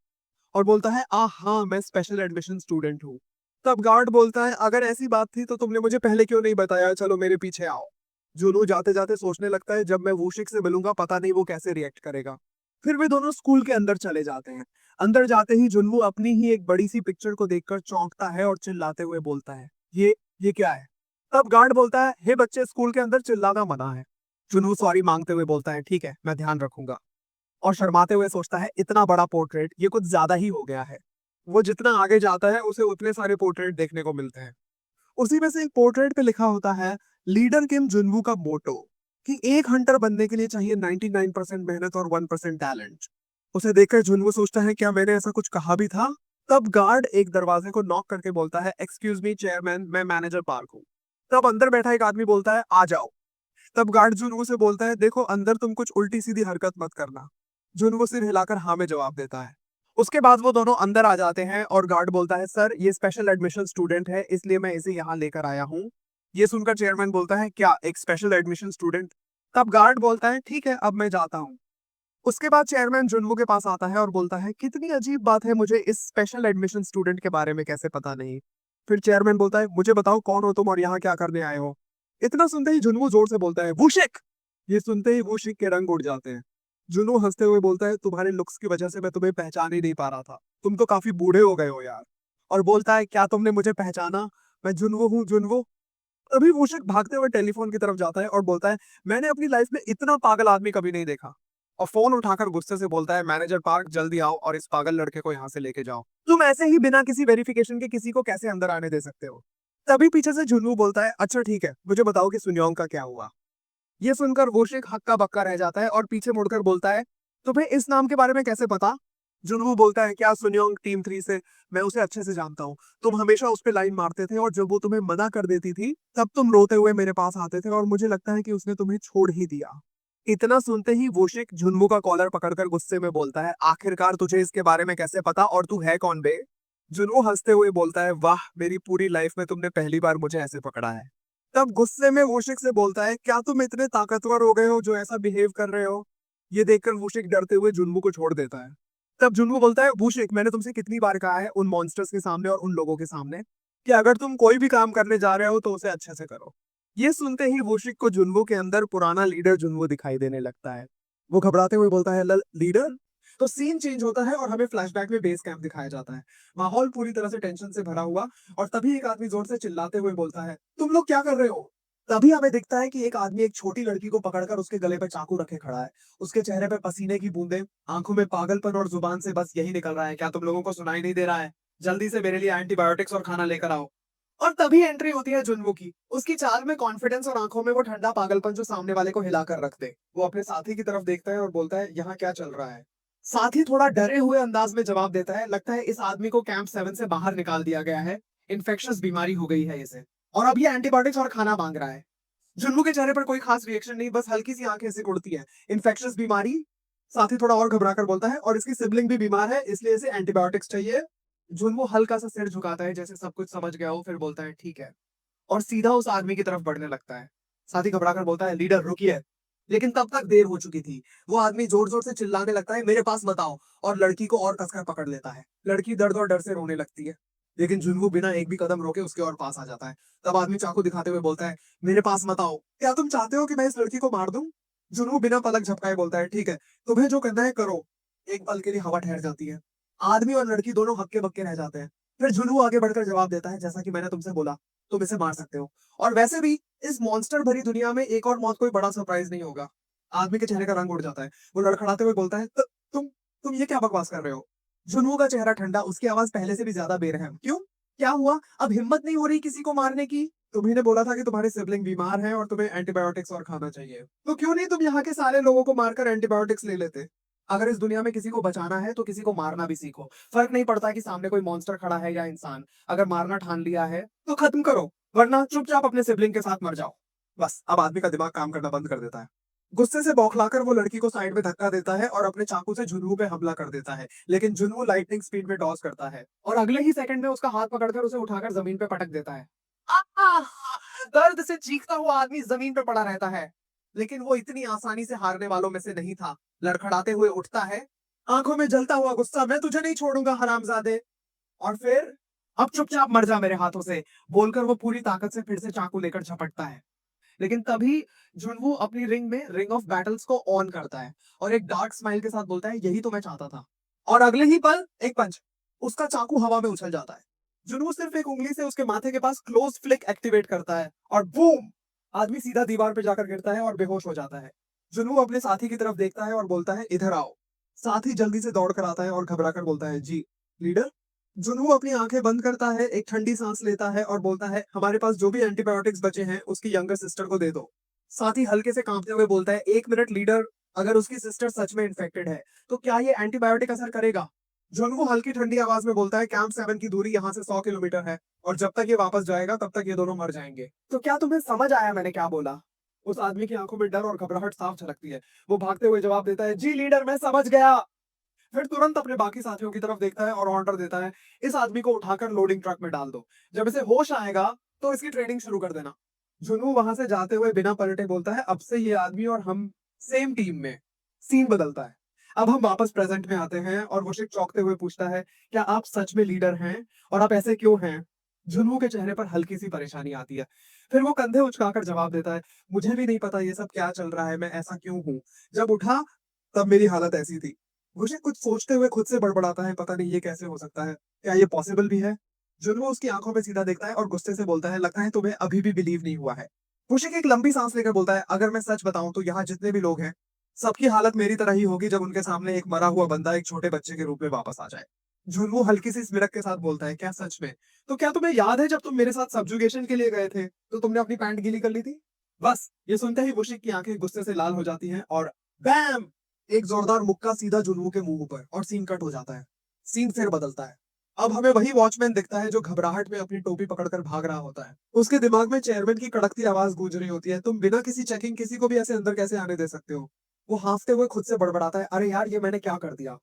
और बोलता है, आ हाँ, मैं स्पेशल एडमिशन स्टूडेंट हूँ। तब गार्ड बोलता है, अगर ऐसी बात थी तो तुमने मुझे पहले क्यों नहीं बताया? चलो मेरे पीछे आओ। जुनू जाते जाते सोचने लगता है, जब मैं वूशिक से मिलूंगा पता नहीं वो कैसे रिएक्ट करेगा। फिर वे दोनों स्कूल के अंदर चले जाते हैं। अंदर जाते ही जुनू अपनी ही एक बड़ी सी पिक्चर को देखकर चौंकता है और चिल्लाते हुए बोलता है, ये क्या है? तब गार्ड बोलता है, हे बच्चे, स्कूल के अंदर चिल्लाना मना है। जुनू सॉरी मांगते हुए बोलता है, ठीक है, मैं ध्यान रखूंगा। और शर्माते हुए सोचता है, इतना बड़ा पोर्ट्रेट, ये कुछ ज्यादा ही हो गया है। वो जितना आगे जाता है उसे उतने सारे पोर्ट्रेट देखने को मिलते हैं। उसी में से एक पोर्ट्रेट पे लिखा होता है, लीडर किम जुनवू का मोटो, कि एक हंटर बनने के लिए चाहिए 99% मेहनत और 1% टैलेंट। उसे देखकर जुनवू सोचता है, क्या मैंने ऐसा कुछ कहा भी था? तब गार्ड एक दरवाजे को नॉक करके बोलता है, एक्सक्यूज मी चेयरमैन, मैं मैनेजर पार्क हूँ। तब अंदर बैठा एक आदमी बोलता है, आ जाओ। तब गार्ड जुनवू से बोलता है, देखो अंदर तुम कुछ उल्टी सीधी हरकत मत करना। जुनवू सिर हिलाकर हाँ में जवाब देता है। उसके बाद वो दोनों अंदर आ जाते हैं और गार्ड बोलता है, सर ये स्पेशल एडमिशन स्टूडेंट है, इसलिए मैं इसे यहाँ लेकर आया हूँ। ये सुनकर चेयरमैन बोलता है, क्या एक स्पेशल एडमिशन स्टूडेंट? तब गार्ड बोलता है, ठीक है, अब मैं जाता हूँ। उसके बाद चेयरमैन जुनवू के पास आता है और बोलता है, कितनी अजीब बात है, मुझे इस स्पेशल एडमिशन स्टूडेंट के बारे में कैसे पता नहीं? फिर चेयरमैन बोलता है, मुझे बताओ कौन हो तुम और यहाँ क्या करने आए हो? इतना सुनते ही जुनवू जोर से बोलता है, वुशिक! ये सुनते ही वुशिक के रंग उड़ जाते हैं। जुनू हंसते हुए बोलता है, तुम्हारे लुक्स की वजह से मैं तुम्हें पहचान ही नहीं पा रहा था, तुम तो काफी बूढ़े हो गए हो यार। और बोलता है, क्या तुमने मुझे पहचाना? मैं जुनवो हूँ, जुनवो। अभी वुशिक भागते हुए टेलीफोन की तरफ जाता है और बोलता है, मैंने अपनी लाइफ में इतना पागल आदमी कभी नहीं देखा। और फोन उठाकर गुस्से से बोलता है, मैनेजर पार्क, जल्दी आओ और इस पागल लड़के को यहाँ से लेके जाओ। तुम ऐसे ही बिना किसी वेरिफिकेशन के किसी को कैसे अंदर आने दे सकते हो? तभी पीछे से जुनू बोलता है, अच्छा ठीक है, मुझे बताओ कि सुन्योंग का क्या हुआ। ये सुनकर वोशिक हक्का बक्का रह जाता है और पीछे मुड़कर बोलता है, तुम्हें इस नाम के बारे में कैसे पता? जुनवू बोलता है, क्या सुन्योंग टीम 3 से? मैं उसे अच्छे से जानता हूँ। तुम हमेशा उस पे लाइन मारते थे और जब वो तुम्हें मना कर देती थी तब तुम रोते हुए मेरे पास आते थे और मुझे लगता है कि उसने तुम्हें छोड़ ही दिया। इतना सुनते ही वोशिक जुनवू का कॉलर पकड़कर गुस्से में बोलता है, आखिरकार तुझे इसके बारे में कैसे पता और तू है कौन बे? जुनवू हंसते हुए बोलता है, वाह, मेरी पूरी लाइफ में तुमने पहली बार मुझे ऐसे पकड़ा है। तब गुस्से में वोशिक से बोलता है, क्या तुम इतने ताकतवर हो गए हो जो ऐसा बिहेव कर रहे हो? ये देखकर वोशिक डरते हुए जुनवू को छोड़ देता है। तब जुनवू बोलता है, वोशिक, मैंने तुमसे कितनी बार कहा है उन मॉन्स्टर्स के सामने और उन लोगों के सामने कि अगर तुम कोई भी काम करने जा रहे हो तो उसे अच्छे से करो। ये सुनते ही वोशिक को जुनवू के अंदर पुराना लीडर जुनवू दिखाई देने लगता है। वो घबराते हुए बोलता है, लीडर? तो सीन चेंज होता है और हमें फ्लैशबैक में बेस कैंप दिखाया जाता है। माहौल पूरी तरह से टेंशन से भरा हुआ, और तभी एक आदमी जोर से चिल्लाते हुए बोलता है, तुम लोग क्या कर रहे हो? तभी हमें दिखता है कि एक आदमी एक छोटी लड़की को पकड़कर उसके गले पर चाकू रखे खड़ा है। उसके चेहरे पर पसीने की बूंदें, आंखों में पागलपन और जुबान से बस यही निकल रहा है, क्या तुम लोगों को सुनाई नहीं दे रहा है? जल्दी से मेरे लिए एंटीबायोटिक्स और खाना लेकर आओ। और तभी एंट्री होती है जुनवू की। उसकी चाल में कॉन्फिडेंस और आंखों में वो ठंडा पागलपन जो सामने वाले को हिलाकर रख दे। वो अपने साथी की तरफ देखता है और बोलता है, यहाँ क्या चल रहा है? साथी थोड़ा डरे हुए अंदाज में जवाब देता है, लगता है इस आदमी को कैंप 7 से बाहर निकाल दिया गया है। इन्फेक्शियस बीमारी हो गई है इसे, और अब ये एंटीबायोटिक्स और खाना मांग रहा है। जुन्नू के चेहरे पर कोई खास रिएक्शन नहीं, बस हल्की सी आंखें ऐसे उड़ती है। इन्फेक्शियस बीमारी? साथी थोड़ा और घबरा कर बोलता है, और इसकी सिबलिंग भी बीमार है, इसलिए इसे एंटीबायोटिक्स चाहिए। जुन्नू हल्का सा सिर झुकाता है जैसे सब कुछ समझ गया हो, फिर बोलता है ठीक है, और सीधा उस आदमी की तरफ बढ़ने लगता है। साथी घबरा कर बोलता है, लीडर रुकिए। लेकिन तब तक देर हो चुकी थी। वो आदमी जोर जोर से चिल्लाने लगता है, मेरे पास मत आओ, और लड़की को और कसकर पकड़ लेता है। लड़की दर्द और डर से रोने लगती है, लेकिन जुन्नू बिना एक भी कदम रोके उसके और पास आ जाता है। तब आदमी चाकू दिखाते हुए बोलता है, मेरे पास मत आओ, क्या तुम चाहते हो कि मैं इस लड़की को मार दूं? जुन्नू बिना पलक झपकाए बोलता है, ठीक है, तुम्हें जो करना है करो। एक पल के लिए हवा ठहर जाती है। आदमी और लड़की दोनों हक्के बक्के रह जाते हैं। फिर जुन्नू आगे बढ़कर जवाब देता है, जैसा कि मैंने तुमसे बोला, तुम इसे मार सकते हो। और वैसे भी इस मॉन्स्टर भरी दुनिया में एक और मौत कोई बड़ा सरप्राइज नहीं होगा। आदमी के चेहरे का रंग उड़ जाता है। वो लड़खड़ाते हुए बोलता है, तुम ये क्या बकवास कर रहे हो? जुनू का चेहरा ठंडा, उसकी आवाज पहले से भी ज्यादा बेरहम। क्यों? क्या हुआ? अब हिम्मत नहीं हो रही किसी को मारने की? तुम्ही ने बोला था कि तुम्हारे सिबलिंग बीमार हैं और तुम्हें एंटीबायोटिक्स और खाना चाहिए, तो क्यों नहीं तुम यहाँ के सारे लोगों को मारकर एंटीबायोटिक्स ले लेते? अगर इस दुनिया में किसी को बचाना है तो किसी को मारना भी सीखो। फर्क नहीं पड़ता कि सामने कोई मॉन्स्टर खड़ा है या इंसान। अगर मारना ठान लिया है तो खत्म करो, वरना चुपचाप अपने सिबलिंग के साथ मर जाओ। बस अब आदमी का दिमाग काम करना बंद कर देता है। गुस्से से बौखलाकर वो लड़की को साइड में धक्का देता है और अपने चाकू से जुनू पे हमला कर देता है, लेकिन जुनू लाइटनिंग स्पीड में टॉस करता है और अगले ही सेकंड में उसका हाथ पकड़कर उसे उठाकर जमीन पे पटक देता है। आह! दर्द से चीखता हुआ आदमी जमीन पे पड़ा रहता है, लेकिन वो इतनी आसानी से हारने वालों में से नहीं था। लड़खड़ाते हुए उठता है, आंखों में जलता हुआ गुस्सा, मैं तुझे नहीं छोड़ूंगा हरामजादे। और फिर, अब चुपचाप मर जा मेरे हाथों से, बोलकर वो पूरी ताकत से फिर से चाकू लेकर झपटता है। लेकिन तभी जुनवू अपनी रिंग में रिंग ऑफ बैटल्स को ऑन करता है और एक डार्क स्माइल के साथ बोलता है, यही तो मैं चाहता था। और अगले ही पल एक पंच, उसका चाकू हवा में उछल जाता है। जुनवू सिर्फ एक उंगली से उसके माथे के पास क्लोज फ्लिक एक्टिवेट करता है और बूम, आदमी सीधा दीवार पे जाकर गिरता है और बेहोश हो जाता है। जुनवू अपने साथी की तरफ देखता है और बोलता है, इधर आओ। साथी जल्दी से दौड़ कर आता है और घबरा कर बोलता है, जी लीडर। जुनू अपनी आंखें बंद करता है, एक ठंडी सांस लेता है और बोलता है, हमारे पास जो भी एंटीबायोटिक्स बचे हैं उसकी यंगर सिस्टर को दे दो। साथ ही हल्के से कांपते हुए बोलता है, एक मिनट लीडर, अगर उसकी सिस्टर सच में इन्फेक्टेड है तो क्या ये एंटीबायोटिक असर करेगा? जुनू हल्की ठंडी आवाज में बोलता है, कैंप 7 की दूरी यहाँ से 100 किलोमीटर है और जब तक ये वापस जाएगा तब तक ये दोनों मर जाएंगे। तो क्या तुम्हें समझ आया मैंने क्या बोला? उस आदमी की आंखों में डर और घबराहट साफ झलकती है। वो भागते हुए जवाब देता है, जी लीडर, मैं समझ गया। फिर तुरंत अपने बाकी साथियों की तरफ देखता है और ऑर्डर देता है, इस आदमी को उठाकर लोडिंग ट्रक में डाल दो। जब इसे होश आएगा तो इसकी ट्रेनिंग शुरू कर देना। जुनू वहां से जाते हुए बिना पलटे बोलता है, अब से ये आदमी और हम सेम टीम में। सीन बदलता है। अब हम वापस प्रेजेंट में आते हैं और वो चौंकते हुए पूछता है, क्या आप सच में लीडर हैं और आप ऐसे क्यों हैं? जुनू के चेहरे पर हल्की सी परेशानी आती है। फिर वो कंधे उचकाकर जवाब देता है, मुझे भी नहीं पता ये सब क्या चल रहा है, मैं ऐसा क्यों हूँ। जब उठा तब मेरी हालत ऐसी थी। मुझे कुछ सोचते हुए खुद से बड़बड़ाता है, पता नहीं ये कैसे हो सकता है, क्या ये पॉसिबल भी है? जुनू उसकी आंखों में सीधा देखता है और गुस्से से बोलता है, लगता है तुम्हें अभी भी बिलीव नहीं हुआ है। मुशिक एक लंबी सांस लेकर बोलता है, अगर मैं सच बताऊं तो यहाँ जितने भी लोग हैं सबकी हालत मेरी तरह ही होगी जब उनके सामने एक मरा हुआ बंदा एक छोटे बच्चे के रूप में वापस आ जाए। झुनमू हल्की सी स्मिरक के साथ बोलता है, क्या सच में? तो क्या तुम्हें याद है जब तुम मेरे साथ सब्जुगेशन के लिए गए थे तो तुमने अपनी पैंट गीली कर ली थी? बस ये सुनते ही वुशिक की आंखें गुस्से से लाल हो जाती हैं और बैम, एक जोरदार मुक्का सीधा जुनमू के मुंह पर, और सीन कट हो जाता है। सीन फिर बदलता है। अब हमें वही वॉचमैन दिखता है जो घबराहट में अपनी टोपी पकड़कर भाग रहा होता है। उसके दिमाग में चेयरमैन की कड़कती आवाज गूंज रही होती है, तुम बिना किसी चेकिंग किसी को भी ऐसे अंदर कैसे आने दे सकते हो? वो हांफते हुए खुद से बड़बड़ाता है, अरे यार ये मैंने क्या कर दिया?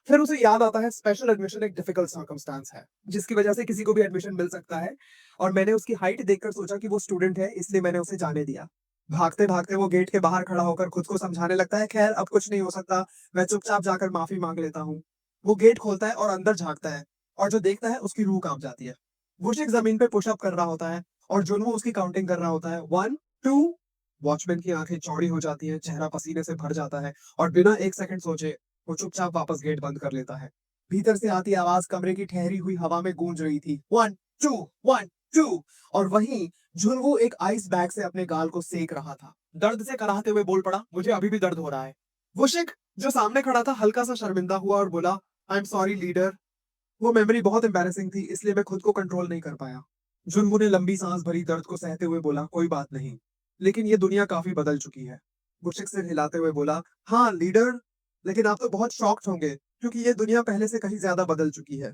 फिर उसे याद आता है स्पेशल एडमिशन एक डिफिकल्ट सर्कमस्टांस है जिसकी वजह से किसी को भी एडमिशन मिल सकता है, और मैंने उसकी हाइट देखकर सोचा कि वो स्टूडेंट है, इसलिए मैंने उसे जाने दिया। भागते भागते वो गेट के बाहर खड़ा होकर खुद को समझाने लगता है, खैर अब कुछ नहीं हो सकता, मैं चुपचाप जाकर माफी मांग लेता हूँ। वो गेट खोलता है और अंदर झांकता है, और जो देखता है उसकी रूह कांप जाती है। बुशिक जमीन पे पुशअप कर रहा होता है और जुनवो उसकी काउंटिंग कर रहा होता है, 1 2। वॉचमैन की आंखें चौड़ी हो जाती हैं, चेहरा पसीने से भर जाता है, और बिना एक सेकंड सोचे वो चुपचाप वापस गेट बंद कर लेता है। भीतर से आती आवाज कमरे की ठहरी हुई हवा में गूंज रही थी, 1 2 1 2। और वहीं झुनवो एक आइस बैग से अपने गाल को सेक रहा था। दर्द से कराहते हुए बोल पड़ा, मुझे अभी भी दर्द हो रहा है। वुशिक जो सामने खड़ा था हल्का सा शर्मिंदा हुआ और बोला, आई एम सॉरी लीडर, वो मेमोरी बहुत एम्बैरेसिंग थी, इसलिए मैं खुद को कंट्रोल नहीं कर पाया। जुनमू ने लंबी सांस भरी, दर्द को सहते हुए बोला, कोई बात नहीं, लेकिन ये दुनिया काफी बदल चुकी है। बुशिक सिर हिलाते हुए बोला, हाँ लीडर, लेकिन आप तो बहुत शॉक्ड होंगे क्योंकि ये दुनिया पहले से कहीं ज्यादा बदल चुकी है।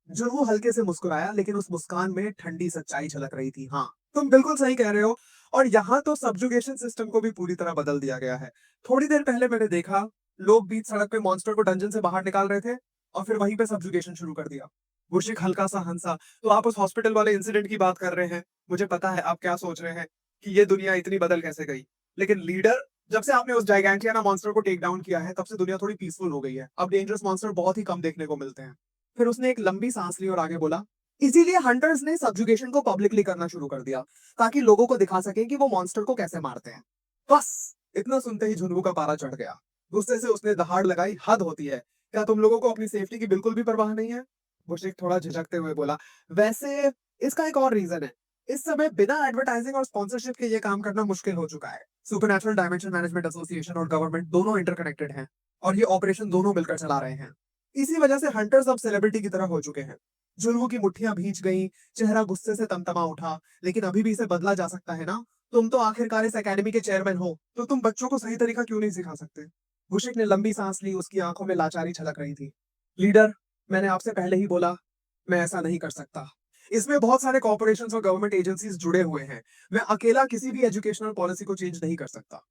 जुनमू हल्के से मुस्कुराया, लेकिन उस मुस्कान में ठंडी सच्चाई झलक रही थी। हाँ, तुम बिल्कुल सही कह रहे हो, और यहाँ तो सब्जुगेशन सिस्टम को भी पूरी तरह बदल दिया गया है। थोड़ी देर पहले मैंने देखा, लोग बीच सड़क पे मॉन्स्टर को डंजन से बाहर निकाल रहे थे और फिर वहीं पे सब्जुगेशन शुरू कर दिया। बुशिक हल्का सा हंसा, तो आप उस हॉस्पिटल वाले इंसिडेंट की बात कर रहे हैं। मुझे पता है आप क्या सोच रहे हैं कि ये दुनिया इतनी बदल कैसे गई, लेकिन लीडर, जब से आपने उस जाइगैंटियाना मॉन्स्टर को टेक डाउन किया है तब से दुनिया थोड़ी पीसफुल हो गई है। अब डेंजरस मॉन्स्टर बहुत ही कम देखने को मिलते हैं। फिर उसने एक लंबी सांस ली और आगे बोला, इसीलिए हंटर्स ने सब्जुगेशन को पब्लिकली करना शुरू कर दिया, ताकि लोगों को दिखा सके कि वो मॉन्स्टर को कैसे मारते हैं। बस इतना सुनते ही झुनगू का पारा चढ़ गया। गुस्से से उसने दहाड़ लगाई, हद होती है, क्या तुम लोगों को अपनी सेफ्टी की बिल्कुल भी परवाह नहीं है? बुशिक थोड़ा झिझकते हुए बोला, वैसे इसका एक और रीजन है, इस समय बिना एडवर्टाइजिंग और स्पॉन्सरशिप के ये काम करना मुश्किल हो चुका है। सुपरनैचुरल डायमेंशन मैनेजमेंट एसोसिएशन और गवर्नमेंट दोनों इंटरकनेक्टेड हैं, और ये ऑपरेशन दोनों मिलकर चला रहे हैं। इसी वजह से हंटर्स अब सेलिब्रिटी की तरह हो चुके हैं। जुल्मों की मुट्ठियां भींच गईं, चेहरा गुस्से से तमतमा उठा, लेकिन अभी भी इसे बदला जा सकता है ना? तुम तो आखिरकार इस एकेडमी के चेयरमैन हो, तो तुम बच्चों को सही तरीका क्यों नहीं सिखा सकते? बुशिक ने लंबी सांस ली, उसकी आंखों में लाचारी छलक रही थी। लीडर, मैंने आपसे पहले ही बोला, मैं ऐसा नहीं कर सकता। इसमें बहुत सारे कॉर्पोरेशंस और गवर्नमेंट एजेंसीज जुड़े हुए हैं। मैं अकेला किसी भी एजुकेशनल पॉलिसी को चेंज नहीं कर सकता।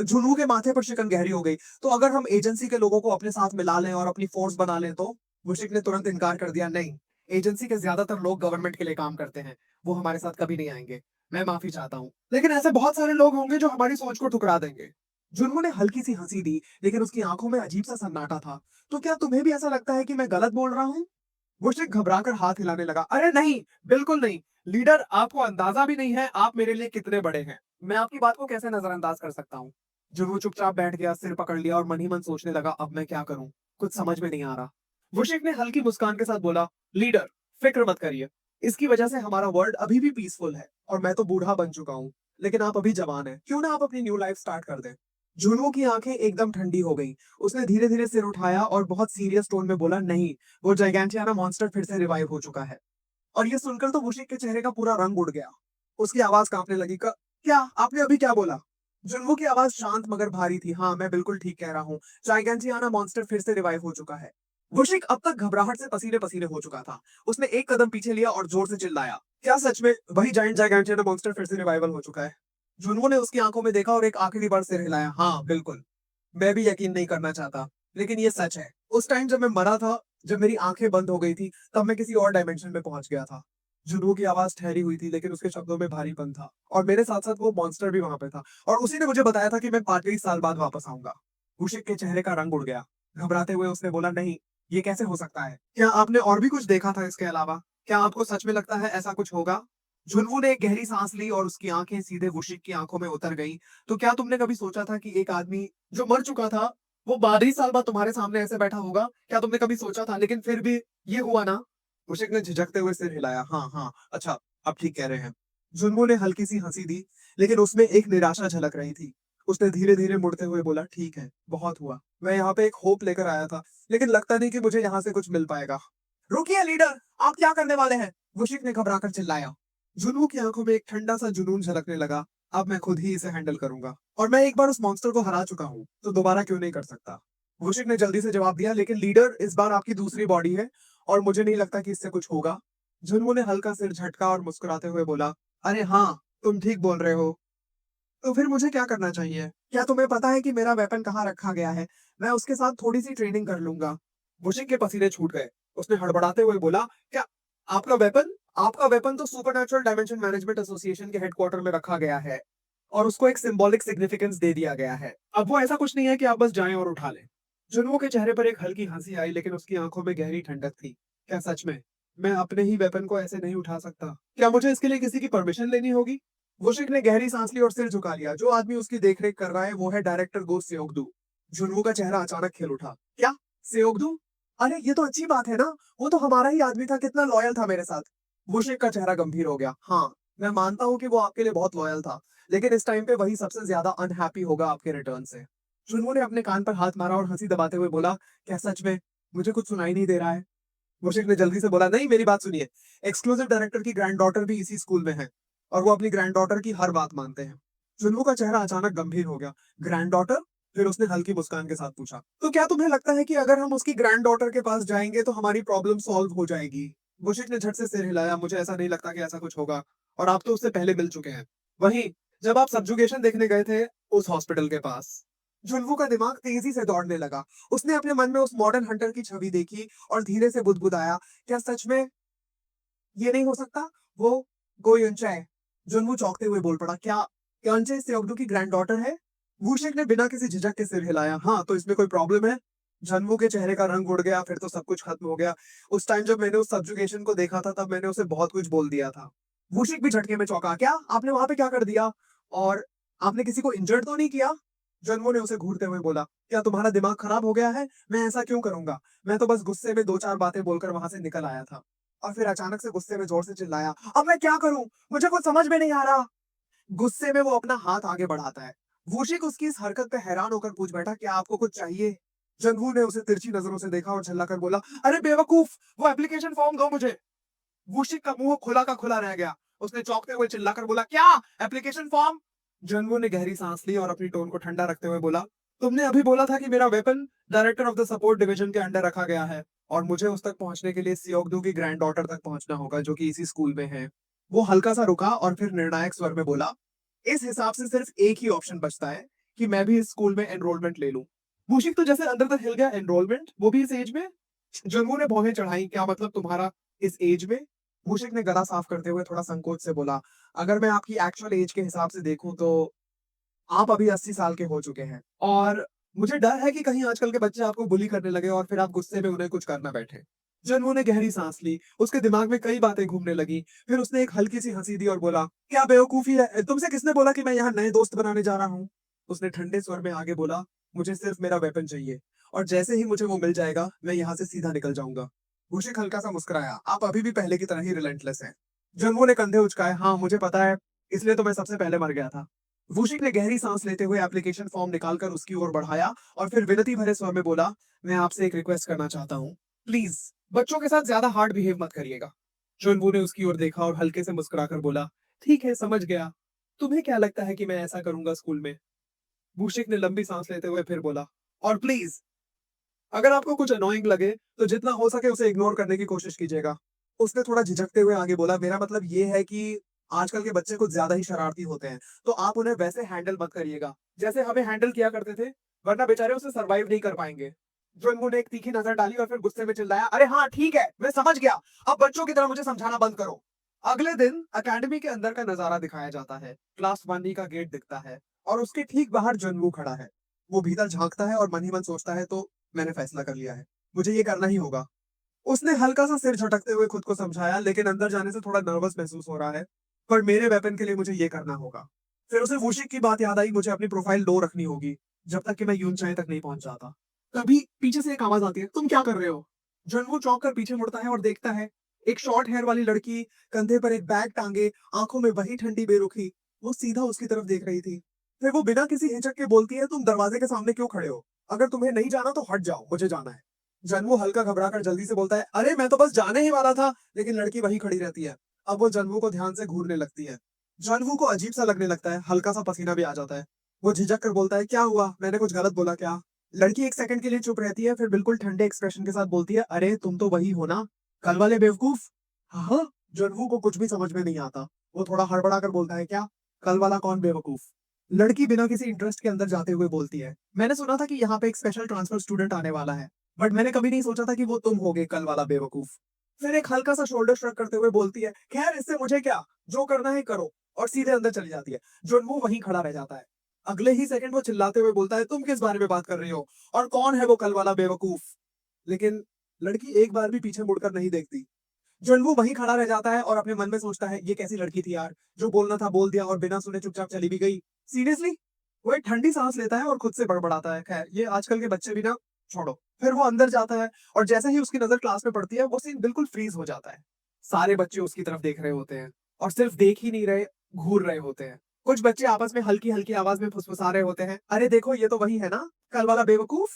जुनू के माथे पर शिकन गहरी हो गई। तो अगर हम एजेंसी के लोगों को अपने साथ मिला लें और अपनी फोर्स बना लें तो? मुशिक ने तुरंत इनकार कर दिया, नहीं, एजेंसी के ज्यादातर लोग गवर्नमेंट के लिए काम करते हैं, वो हमारे साथ कभी नहीं आएंगे। मैं माफी चाहता हूँ, लेकिन ऐसे बहुत सारे लोग होंगे जो हमारी सोच को ठुकरा देंगे। जुनू ने हल्की सी हंसी दी, लेकिन उसकी आंखों में अजीब सा सन्नाटा था। तो क्या तुम्हें भी ऐसा लगता है कि मैं गलत बोल रहा हूँ? मुझे घबराकर हाथ हिलाने लगा, अरे नहीं, बिल्कुल नहीं। लीडर, आपको अंदाजा भी नहीं है आप मेरे लिए कितने बड़े हैं। मैं आपकी बात को कैसे नजरअंदाज कर सकता हूँ? जुनू चुपचाप बैठ गया, सिर पकड़ लिया और मन ही मन सोचने लगा, अब मैं क्या करूं, कुछ समझ में नहीं आ रहा। वुशिक ने हल्की मुस्कान के साथ बोला, लीडर, फिक्र मत करिए, इसकी वजह से हमारा वर्ल्ड अभी भी पीसफुल है, और मैं तो बूढ़ा बन चुका हूँ, लेकिन आप अभी जवान हैं, क्यों ना आप अपनी न्यू लाइफ स्टार्ट कर दें। जुनू की आंखें एकदम ठंडी हो गई। उसने धीरे धीरे सिर उठाया और बहुत सीरियस टोन में बोला, नहीं, वो जाइगैंटियाना मॉन्स्टर फिर से रिवाइव हो चुका है। और ये सुनकर तो मुशिक के चेहरे का पूरा रंग उड़ गया। उसकी आवाज कांपने लगी, क्या आपने अभी क्या बोला? जुन्मो की आवाज शांत मगर भारी थी, हाँ मैं बिल्कुल ठीक कह रहा हूँ, जाइगैंटियाना मॉन्स्टर फिर से रिवाइव हो चुका है। मुशिक अब तक घबराहट से पसीने पसीने हो चुका था। उसने एक कदम पीछे लिया और जोर से चिल्लाया, क्या सच में वही जाइंट जाइगैंटियाना मॉन्स्टर फिर से रिवाइवल हो चुका है? जुन्मो ने उसकी आंखों में देखा और एक आखिरी बार सिर हिलाया, हाँ बिल्कुल, मैं भी यकीन नहीं करना चाहता, लेकिन ये सच है। उस टाइम जब मैं मरा था, जब मेरी आंखें बंद हो गई थी, तब मैं किसी और डायमेंशन में पहुंच गया था। जुनू की आवाज ठहरी हुई थी, लेकिन उसके शब्दों में भारीपन था, और मेरे साथ साथ वो मॉन्स्टर भी वहां पे था, और उसी ने मुझे बताया था कि मैं 35 साल बाद वापस आऊंगा। मुशिक के चेहरे का रंग उड़ गया। घबराते हुए उसने बोला, नहीं, ये कैसे हो सकता है? क्या आपने और भी कुछ देखा था इसके अलावा? क्या आपको सच में लगता है ऐसा कुछ होगा? झुनवू ने एक गहरी सांस ली और उसकी आंखें सीधे वुशिक की आंखों में उतर गई। तो क्या तुमने कभी सोचा था कि एक आदमी जो मर चुका था, वो 32 साल बाद तुम्हारे सामने ऐसे बैठा होगा? क्या तुमने कभी सोचा था? लेकिन फिर भी ये हुआ ना? मुशिक ने झिझकते हुए सिर हिलाया, हाँ हाँ, अच्छा, आप ठीक कह रहे हैं। जुनवू ने हल्की सी हंसी दी, लेकिन उसमें एक निराशा झलक रही थी। उसने धीरे धीरे मुड़ते हुए बोला, ठीक है, बहुत हुआ। मैं यहाँ पे एक होप लेकर आया था, लेकिन लगता नहीं कि मुझे यहाँ से कुछ मिल पाएगा। रुकिए लीडर, आप क्या करने वाले हैं? वुशिक ने घबराकर चिल्लाया। जुनवू की आंखों में एक ठंडा सा जुनून झलकने लगा। अब मैं खुद ही इसे हैंडल करूंगा, और मैं एक बार उस मॉन्स्टर को हरा चुका हूँ, तो दोबारा क्यों नहीं कर सकता? वुशिक ने जल्दी से जवाब दिया, लेकिन लीडर, इस बार आपकी दूसरी बॉडी है और मुझे नहीं लगता कि इससे कुछ होगा। जुनवू ने हल्का सिर झटका और मुस्कुराते हुए बोला, अरे हाँ, तुम ठीक बोल रहे हो। तो फिर मुझे क्या करना चाहिए? क्या तुम्हें पता है कि मेरा वेपन कहाँ रखा गया है? मैं उसके साथ थोड़ी सी ट्रेनिंग कर लूंगा। बुशिंग के पसीने छूट गए। उसने हड़बड़ाते हुए बोला, क्या आपका वेपन? आपका वेपन तो सुपरनैचुरल डायमेंशन मैनेजमेंट एसोसिएशन के हेडक्वार्टर में रखा गया है और उसको एक सिंबॉलिक सिग्निफिकेंस दे दिया गया है। अब वो ऐसा कुछ नहीं है कि आप बस जाएं और उठा लें। जुनवो के चेहरे पर एक हल्की हंसी आई, लेकिन उसकी आंखों में गहरी ठंडक थी। क्या सच में मैं अपने ही वेपन को ऐसे नहीं उठा सकता? क्या मुझे इसके लिए किसी की परमिशन लेनी होगी? वुशिक ने गहरी सांस ली और सिर झुका लिया। जो आदमी उसकी देखरेख कर रहा है वो है डायरेक्टर गो सेओगदू। जुनवू का चेहरा अचानक खिल उठा। क्या? सेओगदू? अरे ये तो अच्छी बात है ना, वो तो हमारा ही आदमी था, कितना लॉयल था मेरे साथ। वुशिक का चेहरा गंभीर हो गया। हाँ, मैं मानता हूँ कि वो आपके लिए बहुत लॉयल था, लेकिन इस टाइम पे वही सबसे ज्यादा अनहैप्पी होगा आपके रिटर्न से। जुनवू ने अपने कान पर हाथ मारा और हंसी दबाते हुए बोला, क्या सच में? मुझे कुछ सुनाई नहीं दे रहा है। मुशिक ने जल्दी से बोला, नहीं, मेरी बात सुनिए। एक्सक्लूसिव डायरेक्टर की ग्रैंड डॉटर भी इसी स्कूल में है और वो अपनी ग्रैंड डॉटर की हर बात मानते हैं। जुन्नू का चेहरा अचानक गंभीर हो गया। Grand daughter? फिर उसने हल्की मुस्कान के साथ पूछा, तो क्या तुम्हें लगता है कि अगर हम उसकी ग्रैंड डॉटर के पास जाएंगे तो हमारी प्रॉब्लम सॉल्व हो जाएगी? मुशिक ने झट से सिर हिलाया, मुझे ऐसा नहीं लगता कि ऐसा कुछ होगा, और आप तो उससे पहले मिल चुके हैं। वहीं जब आप सब्जुगेशन देखने गए थे उस हॉस्पिटल के पास। जुन्नू का दिमाग तेजी से दौड़ने लगा। उसने अपने मन में उस मॉडर्न हंटर की छवि देखी और धीरे से बुदबुदाया, क्या सच में ये नहीं हो सकता? वो गो युनचाए। जुनवू चौंकते हुए बोल पड़ा, क्या यॉन्चे सेओगडू की ग्रैंड डॉटर है? वूशिक ने बिना किसी झिझक के सिर हिलाया। हाँ, तो इसमें कोई प्रॉब्लम है? जनवू के चेहरे का रंग उड़ गया, फिर तो सब कुछ खत्म हो गया। उस टाइम जब मैंने उस सब्जुगेशन को देखा था तब मैंने उसे बहुत कुछ बोल दिया था। वूशिक भी झटके में चौंका, क्या आपने वहां पे क्या कर दिया? और आपने किसी को इंजर्ड तो नहीं किया? जनवू ने उसे घूरते हुए बोला, क्या तुम्हारा दिमाग खराब हो गया है? मैं ऐसा क्यों करूंगा? मैं तो बस गुस्से में दो चार बातें बोलकर वहां से निकल आया था। और फिर अचानक से गुस्से में जोर से चिल्लाया, अब मैं क्या करूं? मुझे कुछ समझ में नहीं आ रहा। गुस्से में वो अपना हाथ आगे बढ़ाता है। वूशिक उसकी इस हरकत पे हैरान होकर पूछ बैठा, क्या आपको कुछ चाहिए? जंगू ने उसे तिरछी नजरों से देखा और चिल्लाकर बोला, अरे बेवकूफ, वो एप्लीकेशन फॉर्म दो मुझे। वूशिक का मुंह खुला का खुला रह गया। उसने चौंकते हुए चिल्लाकर बोला, क्या एप्लीकेशन फॉर्म? जंगू ने गहरी सांस ली और अपनी टोन को ठंडा रखते हुए बोला, तुमने अभी बोला था कि मेरा weapon director of the support division के अंडर रखा गया है और मुझे उस तक पहुंचने के लिए सियोगदू की ग्रैंड डॉटर तक पहुंचना होगा, जो कि इसी स्कूल में है। वो हल्का सा रुका और फिर निर्णायक स्वर में बोला, इस हिसाब से सिर्फ एक ही ऑप्शन बचता है कि मैं भी इस स्कूल में एनरोलमेंट ले लूं। मूशिक तो जैसे अंदर तक हिल गया, एनरोलमेंट, वो भी इस एज में? जंगू ने भौहें चढ़ाई, क्या मतलब तुम्हारा इस एज में? मूशिक ने गला साफ करते हुए थोड़ा संकोच से बोला, अगर मैं आपकी एक्चुअल एज के हिसाब से देखूं तो आप अभी 80 साल के हो चुके हैं, और मुझे डर है कि कहीं आजकल के बच्चे आपको बुली करने लगे और फिर आप गुस्से में उन्हें कुछ करना बैठे। जन्मू ने गहरी सांस ली। उसके दिमाग में कई बातें घूमने लगी। फिर उसने एक हल्की सी हंसी दी और बोला, क्या बेवकूफी है? तुमसे किसने बोला कि मैं यहाँ नए दोस्त बनाने जा रहा हूँ? उसने ठंडे स्वर में आगे बोला, मुझे सिर्फ मेरा वेपन चाहिए, और जैसे ही मुझे वो मिल जाएगा मैं यहाँ से सीधा निकल जाऊंगा। मुशिक हल्का सा मुस्कुराया, आप अभी भी पहले की तरह ही रिलेंटलेस हैं। जन्मू ने कंधे उचकाए, हाँ मुझे पता है, इसलिए तो मैं सबसे पहले मर गया था। वूशिक ने गहरी सांस लेते हुए एप्लीकेशन फॉर्म निकालकर उसकी ओर बढ़ाया और फिर विनती भरे स्वर में बोला, मैं आपसे एक रिक्वेस्ट करना चाहता हूँ, प्लीज बच्चों के साथ ज्यादा हार्ड बिहेव मत करिएगा। जुनवू ने उसकी ओर देखा और हल्के से मुस्कुराकर बोला, ठीक है, समझ गया। तुम्हें क्या लगता है कि मैं ऐसा करूंगा स्कूल में? वूशिक ने लंबी सांस लेते हुए फिर बोला, और प्लीज अगर आपको कुछ अनोइंग लगे तो जितना हो सके उसे इग्नोर करने की कोशिश कीजिएगा। उसने थोड़ा झिझकते हुए आगे बोला, मेरा मतलब ये है कि आजकल के बच्चे कुछ ज्यादा ही शरारती होते हैं, तो आप उन्हें वैसे हैंडल मत करिएगा जैसे हमें हैंडल किया करते थे, वरना बेचारे उसे सरवाइव नहीं कर पाएंगे। जुनगू ने एक तीखी नजर डाली और फिर गुस्से में चिल्लाया, अरे हाँ ठीक है, मैं समझ गया, अब बच्चों की तरह मुझे समझाना बंद करो। अगले दिन अकेडमी के अंदर का नजारा दिखाया जाता है। क्लास 1 का गेट दिखता है और उसके ठीक बाहर जुनगू खड़ा है। वो भीतर झांकता है और मन ही मन सोचता है, तो मैंने फैसला कर लिया है, मुझे ये करना ही होगा। उसने हल्का सा सिर झटकते हुए खुद को समझाया, लेकिन अंदर जाने से थोड़ा नर्वस महसूस हो रहा है, पर मेरे वेपन के लिए मुझे ये करना होगा। फिर उसे वूशिक की बात याद आई, मुझे अपनी प्रोफाइल लो रखनी होगी जब तक कि मैं यूनचाई तक नहीं पहुंच जाता। तभी पीछे से एक आवाज आती है, तुम क्या कर रहे हो? जनवू चौंक कर पीछे मुड़ता है और देखता है एक शॉर्ट हेयर वाली लड़की, कंधे पर एक बैग टांगे, आंखों में वही ठंडी बेरुखी, वो सीधा उसकी तरफ देख रही थी। फिर वो बिना किसी हिचक के बोलती है, तुम दरवाजे के सामने क्यों खड़े हो? अगर तुम्हें नहीं जाना तो हट जाओ, मुझे जाना है। जनवू हल्का घबराकर जल्दी से बोलता है, अरे मैं तो बस जाने ही वाला था, लेकिन लड़की वहीं खड़ी रहती है। अब वो जनवू को ध्यान से घूरने लगती है। जनवू को अजीब सा लगने लगता है, हल्का सा पसीना भी आ जाता है। वो झिझक कर बोलता है, क्या हुआ, मैंने कुछ गलत बोला क्या? लड़की एक सेकंड के लिए चुप रहती है, फिर बिल्कुल ठंडे एक्सप्रेशन के साथ बोलती है, अरे तुम तो वही हो ना, कल वाले बेवकूफ। हाँ। जनवू को कुछ भी समझ में नहीं आता। वो थोड़ा हड़बड़ा कर बोलता है, क्या? कल वाला कौन बेवकूफ? लड़की बिना किसी इंटरेस्ट के अंदर जाते हुए बोलती है, मैंने सुना था कि यहाँ पे एक स्पेशल ट्रांसफर स्टूडेंट आने वाला है, बट मैंने कभी नहीं सोचा था कि वो तुम होगे कल वाला बेवकूफ। फिर एक हल्का सा शोल्डर श्रग करते हुए बोलती है, खैर इससे मुझे क्या, जो करना है करो, और सीधे अंदर चली जाती है। जुनवू वहीं खड़ा रह जाता है। अगले ही सेकंड वो चिल्लाते हुए बोलता है, तुम किस बारे में बात कर रही हो, और कौन है वो कल वाला बेवकूफ? लेकिन लड़की एक बार भी पीछे मुड़कर नहीं देखती। जुनवू वहीं खड़ा रह जाता है और अपने मन में सोचता है, ये कैसी लड़की थी यार, जो बोलना था बोल दिया और बिना सुने चुपचाप चली भी गई। सीरियसली। वो एक ठंडी सांस लेता है और खुद से बड़बड़ाता है, खैर ये आजकल के बच्चे भी ना, छोड़ो। फिर वो अंदर जाता है और जैसे ही उसकी नजर क्लास में पड़ती है, वो सीन बिल्कुल फ्रीज हो जाता है। सारे बच्चे उसकी तरफ देख रहे होते हैं, और सिर्फ देख ही नहीं रहे, घूर रहे होते हैं। कुछ बच्चे आपस में हल्की हल्की आवाज में फुसफुसा रहे होते हैं, अरे देखो ये तो वही है ना, कल वाला बेवकूफ।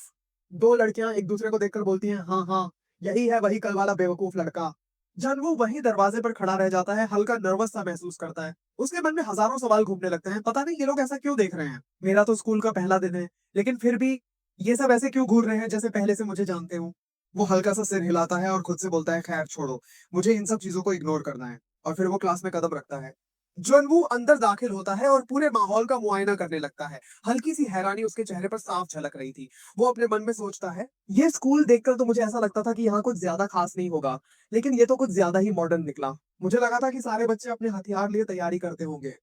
दो लड़कियां एक दूसरे को देखकर बोलती हैं, हाँ हाँ, यही है वही कल वाला बेवकूफ लड़का। जानवू वहीं दरवाजे पर खड़ा रह जाता है, हल्का नर्वस सा महसूस करता है। उसके मन में हजारों सवाल घूमने लगते हैं, पता नहीं ये लोग ऐसा क्यों देख रहे हैं, मेरा तो स्कूल का पहला दिन है, लेकिन फिर भी ये सब ऐसे क्यों घूर रहे हैं जैसे पहले से मुझे जानते हो। वो हल्का सा सिर हिलाता है और खुद से बोलता है, खैर छोड़ो, मुझे इन सब चीजों को इग्नोर करना है। और फिर वो क्लास में कदम रखता है। जनवू अंदर दाखिल होता है और पूरे माहौल का मुआयना करने लगता है। हल्की सी हैरानी उसके चेहरे पर साफ झलक रही थी। वो अपने मन में सोचता है, ये स्कूल देखकर तो मुझे ऐसा लगता था कि यहाँ कुछ ज्यादा खास नहीं होगा, लेकिन ये तो कुछ ज्यादा ही मॉडर्न निकला। मुझे लगा था कि सारे बच्चे अपने हथियार लिए तैयारी करते होंगे।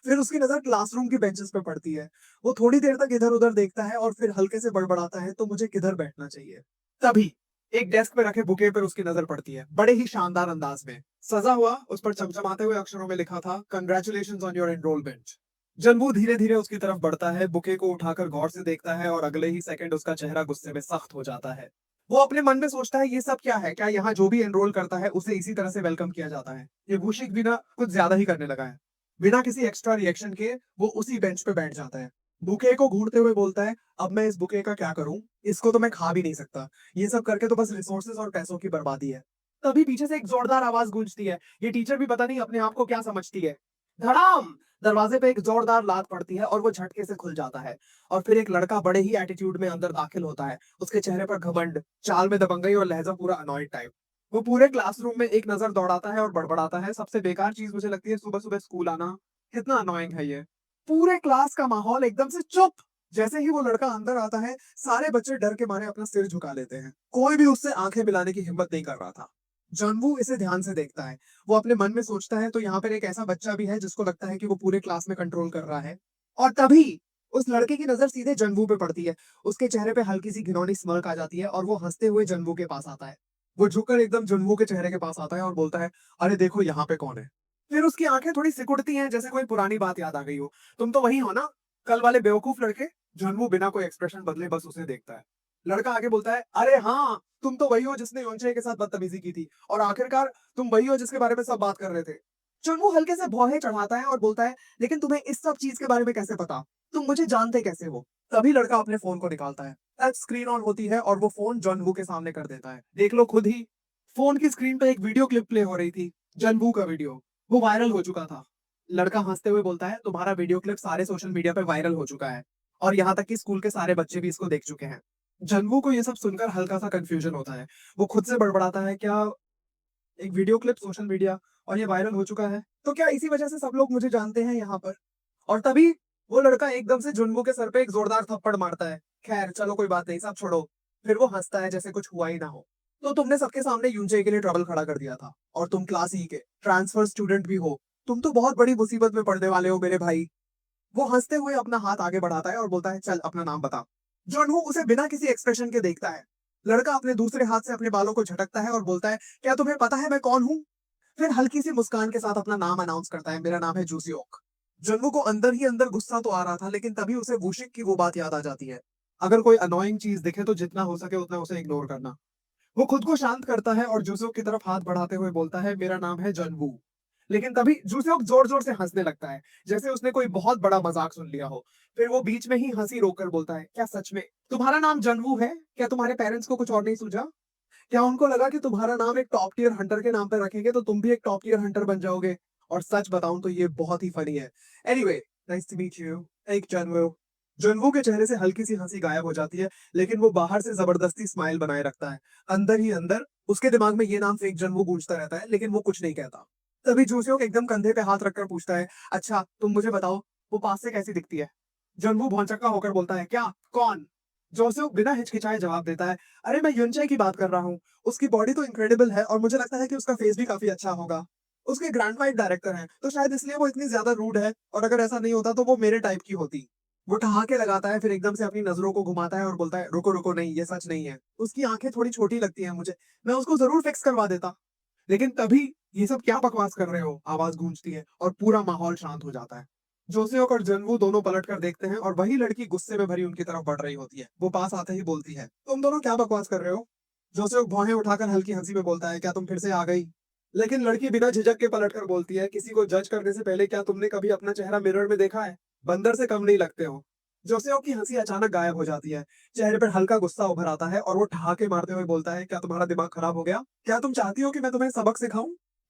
फिर उसकी नजर क्लासरूम की बेंचेस पे पड़ती है। वो थोड़ी देर तक इधर उधर देखता है और फिर हल्के से बड़बड़ाता है, तो मुझे किधर बैठना चाहिए? तभी एक डेस्क पे रखे बुके पर उसकी नजर पड़ती है, बड़े ही शानदार अंदाज में सजा हुआ। उस पर चमचमाते हुए अक्षरों में लिखा था, कंग्रेचुलेशन ऑन योर एनरोलमेंट। जनवू धीरे धीरे उसकी तरफ बढ़ता है, बुके को उठाकर गौर से देखता है और अगले ही सेकंड उसका चेहरा गुस्से में सख्त हो जाता है। वो अपने मन में सोचता है, ये सब क्या है, क्या यहाँ जो भी एनरोल करता है उसे इसी तरह से वेलकम किया जाता है? ये भूशिक भी ना कुछ ज्यादा ही करने लगा है। बिना किसी एक्स्ट्रा रिएक्शन के वो उसी बेंच पे बैठ जाता है। बुके को घूरते हुए बोलता है, अब मैं इस बुके का क्या करूं? इसको तो मैं खा भी नहीं सकता। ये सब करके तो बस रिसोर्सेज और पैसों की बर्बादी है। तभी पीछे से एक जोरदार आवाज गूंजती है। ये टीचर भी पता नहीं अपने आप को क्या समझती है। धड़ाम! दरवाजे पे एक जोरदार लात पड़ती है और वो झटके से खुल जाता है। और फिर एक लड़का बड़े ही एटीट्यूड में अंदर दाखिल होता है। उसके चेहरे पर घमंड, चाल में दबंगई और लहजा पूरा अनॉयड टाइप। वो पूरे क्लासरूम में एक नजर दौड़ाता है और बड़बड़ाता है, सबसे बेकार चीज मुझे लगती है सुबह सुबह स्कूल आना। कितना अनोइंग है ये। पूरे क्लास का माहौल एकदम से चुप। जैसे ही वो लड़का अंदर आता है, सारे बच्चे डर के मारे अपना सिर झुका लेते हैं। कोई भी उससे आंखें मिलाने की हिम्मत नहीं कर रहा था। जानवू इसे ध्यान से देखता है। वो अपने मन में सोचता है, तो यहाँ पर एक ऐसा बच्चा भी है जिसको लगता है कि वो पूरे क्लास में कंट्रोल कर रहा है। और तभी उस लड़के की नजर सीधे जनवू पे पड़ती है। उसके चेहरे पे हल्की सी घिनौनी स्mirk आ जाती है और वो हंसते हुए जनवू के पास आता है। वो झुककर एकदम जनवू के चेहरे के पास आता है और बोलता है, अरे देखो यहाँ पे कौन है। फिर उसकी आंखें थोड़ी सिकुड़ती हैं, जैसे कोई पुरानी बात याद आ गई हो। तुम तो वही हो ना, कल वाले बेवकूफ लड़के? जनवू बिना कोई एक्सप्रेशन बदले बस उसे देखता है। लड़का आगे बोलता है, अरे हाँ, तुम तो वही हो जिसने योंचे के साथ बदतमीजी की थी, और आखिरकार तुम वही हो जिसके बारे में सब बात कर रहे थे। जनवू हल्के से भौहें चढ़ाता है और बोलता है, लेकिन तुम्हें इस सब चीज के बारे में कैसे पता? तुम मुझे जानते कैसे हो? तभी लड़का अपने फोन को निकालता है। टच स्क्रीन ऑन होती है और वो फोन जनवू के सामने कर देता है। देख लो खुद ही। फोन की स्क्रीन पर एक वीडियो क्लिप प्ले हो रही थी, जनवू का वीडियो। वो वायरल हो चुका था। लड़का हंसते हुए बोलता है, तुम्हारा वीडियो क्लिप सारे सोशल मीडिया पे वायरल हो चुका है, और यहाँ तक कि स्कूल के सारे बच्चे भी इसको देख चुके हैं। जनवू को ये सब सुनकर हल्का सा कंफ्यूजन होता है। वो खुद से बड़बड़ाता है, क्या एक वीडियो क्लिप सोशल मीडिया और ये वायरल हो चुका है, तो क्या इसी वजह से सब लोग मुझे जानते हैं यहाँ पर? और तभी वो लड़का एकदम से जुनवू के सर पे एक जोरदार थप्पड़ मारता है। खैर चलो कोई बात नहीं, सब छोड़ो। फिर वो हंसता है जैसे कुछ हुआ ही ना हो। तो तुमने सबके सामने यूंचे के लिए ट्रबल खड़ा कर दिया था, और तुम क्लास ई के ट्रांसफर स्टूडेंट भी हो। तुम तो बहुत बड़ी मुसीबत में पड़ने वाले हो मेरे भाई। वो हंसते हुए अपना हाथ आगे बढ़ाता है और बोलता है, चल अपना नाम बता। जॉनवू उसे बिना किसी एक्सप्रेशन के देखता है। लड़का अपने दूसरे हाथ से अपने बालों को झटकता है और बोलता है, क्या तुम्हें पता है मैं कौन हूँ? फिर हल्की सी मुस्कान के साथ अपना नाम अनाउंस करता है, मेरा नाम है जूसी ओक। जन्नू को अंदर ही अंदर गुस्सा तो आ रहा था, लेकिन तभी उसे वूशिक की वो बात याद आ जाती है, अगर कोई अनोइंग चीज दिखे तो जितना हो सके उतना उसे इग्नोर करना। वो खुद को शांत करता है और जूसुक की तरफ हाथ बढ़ाते हुए बोलता है, मेरा नाम है जनवू। लेकिन तभी जूसेओक जोर जोर से हंसने लगता है, जैसे उसने कोई बहुत बड़ा मजाक सुन लिया हो। फिर वो बीच में ही हंसी रोककर बोलता है, क्या सच में तुम्हारा नाम जनवू है? क्या तुम्हारे पेरेंट्स को कुछ और नहीं सूझा? क्या उनको लगा कि तुम्हारा नाम एक टॉप टियर हंटर के नाम पे रखेंगे तो तुम भी एक टॉप टियर हंटर बन जाओगे? और सच बताऊं तो ये बहुत ही फनी है। Anyway, nice to meet you. एक जनवू। जनवू के चेहरे से हल्की सी हंसी गायब हो जाती है, लेकिन वो बाहर से जबरदस्ती स्माइल बनाए रखता है। अंदर ही अंदर उसके दिमाग में ये नाम फेक जनवू गूंजता रहता है, लेकिन वो कुछ नहीं कहता। तभी जूसियोक एकदम कंधे पे हाथ रखकर पूछता है, अच्छा तुम मुझे बताओ, वो पास से कैसी दिखती है? जनवू भौंचक्का होकर बोलता है, क्या? कौन? जोसेफ बिना हिचकिचाए जवाब देता है, अरे मैं युनचे की बात कर रहा हूँ। उसकी बॉडी तो इनक्रेडिबल है और मुझे लगता है कि उसका फेस भी काफी अच्छा होगा। उसके ग्रैंड वाइफ डायरेक्टर हैं, तो शायद इसलिए वो इतनी ज्यादा रूड है, और अगर ऐसा नहीं होता तो वो मेरे टाइप की होती। वो ठहाके लगाता है, फिर एकदम से अपनी नजरों को घुमाता है और बोलता है, रुको रुको, नहीं ये सच नहीं है। उसकी आंखें थोड़ी छोटी लगती हैं मुझे, मैं उसको जरूर फिक्स करवा देता। लेकिन तभी, ये सब क्या बकवास कर रहे हो, आवाज गूंजती है और पूरा माहौल शांत हो जाता है। जोसेओक और जनवू दोनों पलट कर देखते हैं और वही लड़की गुस्से में भरी उनकी तरफ बढ़ रही होती है। वो पास आते ही बोलती है, तुम दोनों क्या बकवास कर रहे हो? जोसेओक भौहें उठाकर हल्की हंसी में बोलता है, क्या तुम फिर से आ गई? लेकिन लड़की बिना झिझक के पलट कर बोलती है, किसी को जज करने से पहले क्या तुमने कभी अपना चेहरा मिरर में देखा है? बंदर से कम नहीं लगते हो। जोसेओक की हंसी अचानक गायब हो जाती है। चेहरे पर हल्का गुस्सा उभर आता है और वो ठहाके मारते हुए बोलता है, क्या तुम्हारा दिमाग खराब हो गया? क्या तुम चाहती हो कि मैं तुम्हें सबक सिखाऊं?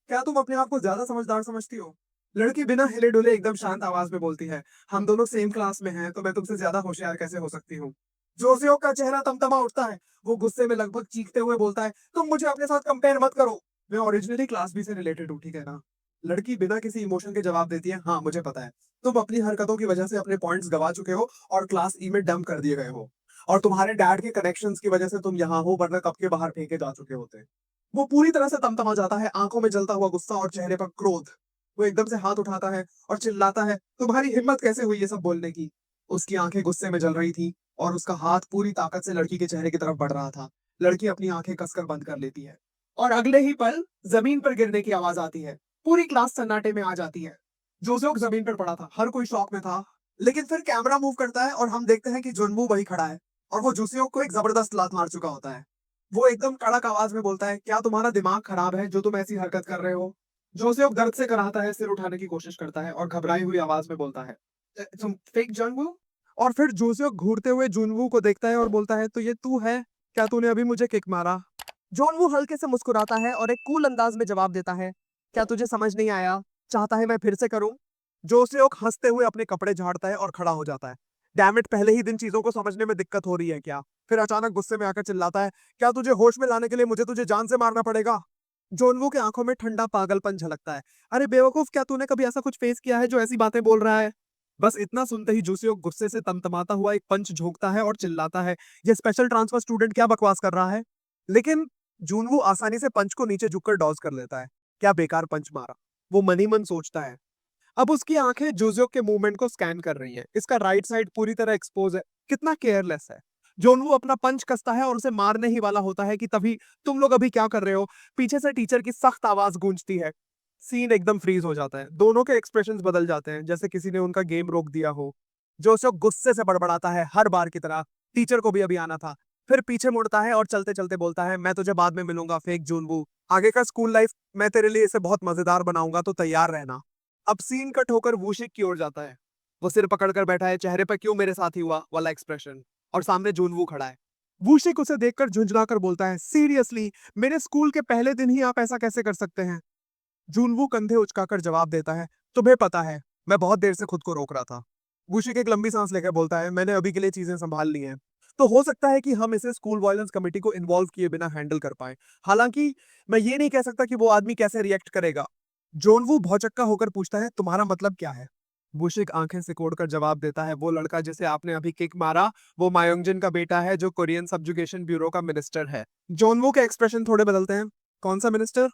क्या तुम अपने आप को ज्यादा समझदार समझती हो? लड़की बिना हिले डुले एकदम शांत आवाज में बोलती है, हम दोनों सेम क्लास में हैं, तो मैं तुमसे ज्यादा होशियार कैसे हो सकती हूँ? जोसेओ का चेहरा तमतमा उठता है। वो गुस्से में लगभग चीखते हुए बोलता है, तुम मुझे अपने साथ कंपेयर मत करो। मैं ओरिजिनली क्लास बी से रिलेटेड हूँ, ठीक है ना? लड़की बिना किसी इमोशन के जवाब देती है, हाँ मुझे पता है। तुम अपनी हरकतों की वजह से अपने पॉइंट्स गवा चुके हो और क्लास ई में डंप कर दिए गए हो। और तुम्हारे डैड के कनेक्शंस की वजह से तुम यहाँ हो, वरना कब के बाहर फेंके जा चुके होते। वो पूरी तरह से तमतमा जाता है, आंखों में जलता हुआ गुस्सा और चेहरे पर क्रोध। वो एकदम से हाथ उठाता है और चिल्लाता है, तुम्हारी हिम्मत कैसे हुई ये सब बोलने की? उसकी आंखें गुस्से में जल रही थी और उसका हाथ पूरी ताकत से लड़की के चेहरे की तरफ बढ़ रहा था। लड़की अपनी आंखें कसकर बंद कर लेती है और अगले ही पल जमीन पर गिरने की आवाज आती है। पूरी क्लास सन्नाटे में आ जाती है। जोसेफ जमीन पर पड़ा था, हर कोई शॉक में था। लेकिन फिर कैमरा मूव करता है और हम देखते हैं कि जुनवू वही खड़ा है और वो जोसेफ को एक जबरदस्त लात मार चुका होता है। वो एकदम कड़क आवाज में बोलता है, क्या तुम्हारा दिमाग खराब है जो तुम ऐसी हरकत कर रहे हो? जोसेफ दर्द से कराहता है, सिर उठाने की कोशिश करता है और घबराई हुई आवाज में बोलता है, तुम फेक जुनवू? और फिर जोसेफ घूरते हुए जुनवू को देखता है और बोलता है, तो ये तू है? क्या तूने अभी मुझे किक मारा? जॉनवू हल्के से मुस्कुराता है और एक कूल अंदाज में जवाब देता है, क्या तुझे समझ नहीं आया? चाहता है मैं फिर से करूं? जोसेओक हंसते हुए अपने कपड़े झाड़ता है और खड़ा हो जाता है। डैमिट, पहले ही दिन चीजों को समझने में दिक्कत हो रही है क्या? फिर अचानक गुस्से में आकर चिल्लाता है, क्या तुझे होश में लाने के लिए मुझे तुझे जान से मारना पड़ेगा? जोनवू के आंखों में ठंडा पागलपन झलकता है। अरे बेवकूफ, क्या तूने कभी ऐसा कुछ फेस किया है जो ऐसी बातें बोल रहा है? बस इतना सुनते ही जोसेओक गुस्से से तमतमाता हुआ एक पंच झोंकता है और चिल्लाता है, ये स्पेशल ट्रांसफर स्टूडेंट क्या बकवास कर रहा है? लेकिन जूनवू आसानी से पंच को नीचे झुककर डॉज कर लेता है। क्या बेकार पंच मारा, वो मनी मन सोचता है। अब उसकी आंखें जोजोक के मूवमेंट को स्कैन कर रही हैं। इसका राइट साइड पूरी तरह एक्सपोज है। कितना केयरलेस है। जोनवू अपना पंच कसता है और उसे मारने ही वाला होता है कि तभी, तुम लोग अभी क्या कर रहे हो? पीछे से टीचर की सख्त आवाज गूंजती है। सीन एकदम फ्रीज हो जाता है। दोनों के एक्सप्रेशंस बदल जाते हैं, जैसे किसी ने उनका गेम रोक दिया हो। जोसेफ गुस्से से बड़बड़ाता है, हर बार की तरह, टीचर को भी अभी आना था। फिर पीछे मुड़ता है और चलते चलते बोलता है, मैं तुझे बाद में मिलूंगा फेक जूनवू। आगे का स्कूल लाइफ मैं तेरे लिए इसे बहुत मजेदार बनाऊंगा, तो तैयार रहना। अब सीन कट होकर वूशिक की ओर जाता है। वो सिर पकड़कर बैठा है, चेहरे पर क्यों मेरे साथ ही हुआ वाला एक्सप्रेशन, और सामने जूनवू खड़ा है। वूशिक उसे देखकर झुंझलाकर बोलता है, सीरियसली, मेरे स्कूल के पहले दिन ही आप ऐसा कैसे कर सकते हैं? जूनवू कंधे उचकाकर जवाब देता है, तुम्हें पता है, मैं बहुत देर से खुद को रोक रहा था। वूशिक एक लंबी सांस लेकर बोलता है, मैंने अभी के लिए चीजें संभाल ली हैं। तो हो सकता है कि हम इसे स्कूल वायलेंस कमेटी को इन्वॉल्व किए बिना हैंडल कर पाए। हालांकि मैं ये नहीं कह सकता कि वो आदमी कैसे रिएक्ट करेगा। जोनवू भौचक्का होकर पूछता है, तुम्हारा मतलब क्या है? बुशिक आंखें सिकोड़कर जवाब देता है, वो लड़का जिसे आपने अभी किक मारा, वो मायोंगजिन का बेटा है, जो कोरियन सब्जुगेशन ब्यूरो का मिनिस्टर है। जोनवू के एक्सप्रेशन थोड़े बदलते हैं। कौन सा मिनिस्टर?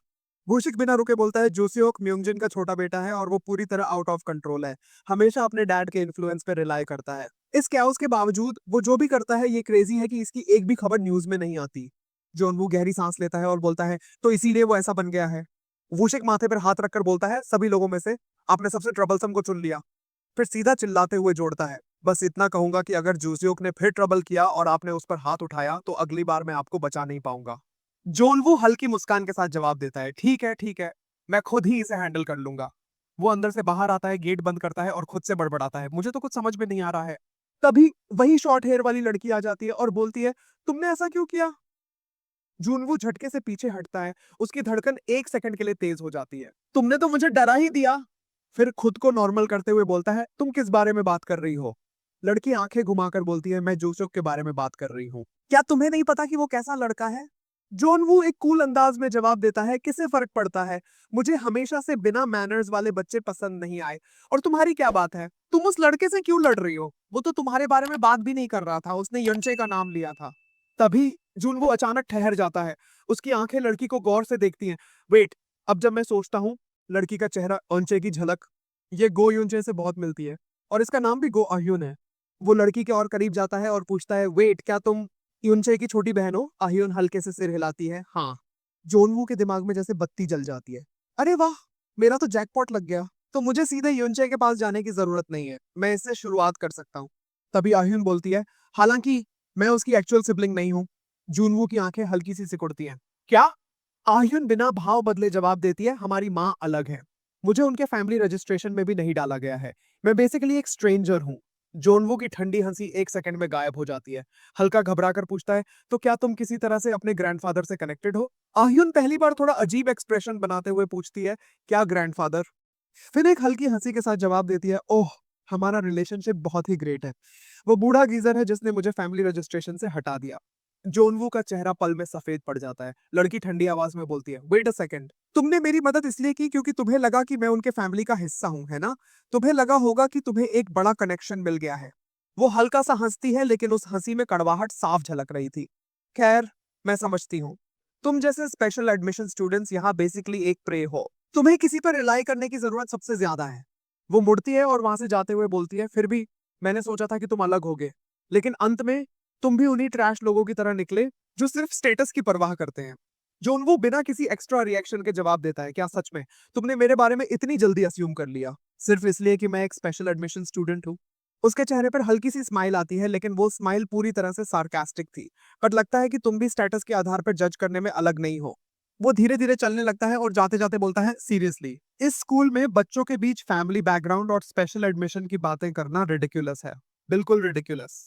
बुशिक बिना रुके बोलता है, जोसियोक म्योंगजिन का छोटा बेटा है और वो पूरी तरह आउट ऑफ कंट्रोल है। हमेशा अपने डैड के इन्फ्लुएंस पे रिलाई करता है। इस कैओस के बावजूद वो जो भी करता है, ये क्रेजी है कि इसकी एक भी खबर न्यूज में नहीं आती। जोनवू गहरी सांस लेता है और बोलता है, तो इसीलिए वो ऐसा बन गया है। वूशिक माथे पर हाथ रखकर बोलता है, सभी लोगों में से आपने सबसे ट्रबलसम को चुन लिया। फिर सीधा चिल्लाते हुए जोड़ता है, बस इतना कहूंगा कि अगर जूसियोक ने फिर ट्रबल किया और आपने उस पर हाथ उठाया, तो अगली बार मैं आपको बचा नहीं पाऊंगा। जोनवू हल्की मुस्कान के साथ जवाब देता है, ठीक है ठीक है। मैं खुद ही इसे हैंडल कर लूंगा। वो अंदर से बाहर आता है, गेट बंद करता है और खुद से बड़बड़ाता है, मुझे तो कुछ समझ में नहीं आ रहा है। तभी वही शॉर्ट हेयर वाली लड़की आ जाती है और बोलती है, तुमने ऐसा क्यों किया? जूनवू झटके से पीछे हटता है, उसकी धड़कन 1 सेकंड के लिए तेज हो जाती है। तुमने तो मुझे डरा ही दिया। फिर खुद को नॉर्मल करते हुए बोलता है, तुम किस बारे में बात कर रही हो? लड़की आंखें घुमाकर बोलती है, मैं जोसुक के बारे में बात कर रही हूँ। क्या तुम्हें नहीं पता कि वो कैसा लड़का है? जॉनवू एक कूल अंदाज में जवाब देता है, किसे फर्क पड़ता है? मुझे हमेशा से बिना मैनर्स वाले बच्चे पसंद नहीं आए। और तुम्हारी क्या बात है? तुम उस लड़के से क्यों लड़ रही हो? वो तो तुम्हारे बारे में बात भी नहीं कर रहा था, उसने यंचे का नाम लिया था। तभी जूनवू अचानक ठहर जाता है। उसकी आंखें लड़की को गौर से देखती हैं। वेट, अब जब मैं सोचता हूँ, लड़की का चेहरा अंचे की झलक ये गो युनचे से बहुत मिलती है और इसका नाम भी गो अह्युन है। वो लड़की के और करीब जाता है और पूछता है, वेट, क्या तुम युनचे की छोटी बहन हो? अह्युन हल्के से सिर हिलाती है, हाँ। जोनवू के दिमाग में जैसे बत्ती जल जाती है। अरे वाह, मेरा तो जैकपॉट लग गया। तो मुझे सीधे युनचे के पास जाने की जरूरत नहीं है, मैं इससे शुरुआत कर सकता हूँ। तभी अह्युन बोलती है, हालांकि मैं उसकी एक्चुअल सिबलिंग नहीं हूँ। जूनवू की आंखें हल्की सी सिकुड़ती हैं। क्या? आह्युन बिना भाव बदले जवाब देती है, हमारी माँ अलग है। मुझे उनके फैमिली रजिस्ट्रेशन में भी नहीं डाला गया है। मैं बेसिकली एक स्ट्रेंजर हूँ। जोनवू की ठंडी हंसी 1 सेकंड में गायब हो जाती है। हल्का घबरा कर पूछता है, तो क्या तुम किसी तरह से अपने ग्रैंडफादर से कनेक्टेड हो? आह्युन पहली बार थोड़ा अजीब एक्सप्रेशन बनाते हुए पूछती है, क्या ग्रैंडफादर? फिर एक हल्की हंसी के साथ जवाब देती है, ओह, हमारा रिलेशनशिप बहुत ही ग्रेट है। वो बूढ़ा गीजर है जिसने मुझे फैमिली रजिस्ट्रेशन से हटा दिया। जोनवू का चेहरा पल में सफेद पड़ जाता है। लड़की ठंडी आवाज में बोलती है, वेट अ सेकंड, तुमने मेरी मदद इसलिए की क्योंकि तुम्हें लगा कि मैं उनके फैमिली का हिस्सा हूं, है ना? तुम्हें लगा होगा कि तुम्हें एक बड़ा कनेक्शन मिल गया है। वो हल्का सा हंसती है, लेकिन उस हंसी में कड़वाहट साफ झलक रही थी। खैर, मैं समझती हूँ। तुम जैसे स्पेशल एडमिशन स्टूडेंट्स यहाँ बेसिकली एक प्रे हो। तुम्हें किसी पर रिलाई करने की जरूरत सबसे ज्यादा है। वो मुड़ती है और वहां से जाते हुए बोलती है, फिर भी मैंने सोचा था कि तुम अलग होगे, लेकिन अंत में तुम भी उन्हीं ट्रैश लोगों की तरह निकले जो सिर्फ स्टेटस की परवाह करते हैं। जोन वो बिना किसी एक्स्ट्रा रिएक्शन के जवाब देता है, क्या सच में तुमने मेरे बारे में इतनी जल्दी अस्यूम कर लिया सिर्फ इसलिए कि मैं एक स्पेशल एडमिशन स्टूडेंट हूँ? उसके चेहरे पर हल्की सी स्माइल आती है, लेकिन वो स्माइल पूरी तरह से सार्कास्टिक थी। बट लगता है कि तुम भी स्टेटस के आधार पर जज करने में अलग नहीं हो। वो धीरे धीरे चलने लगता है और जाते जाते बोलता है, सीरियसली इस स्कूल में बच्चों के बीच फैमिली बैकग्राउंड और स्पेशल एडमिशन की बातें करना रिडिकुलस है। बिल्कुल रिडिकुलस।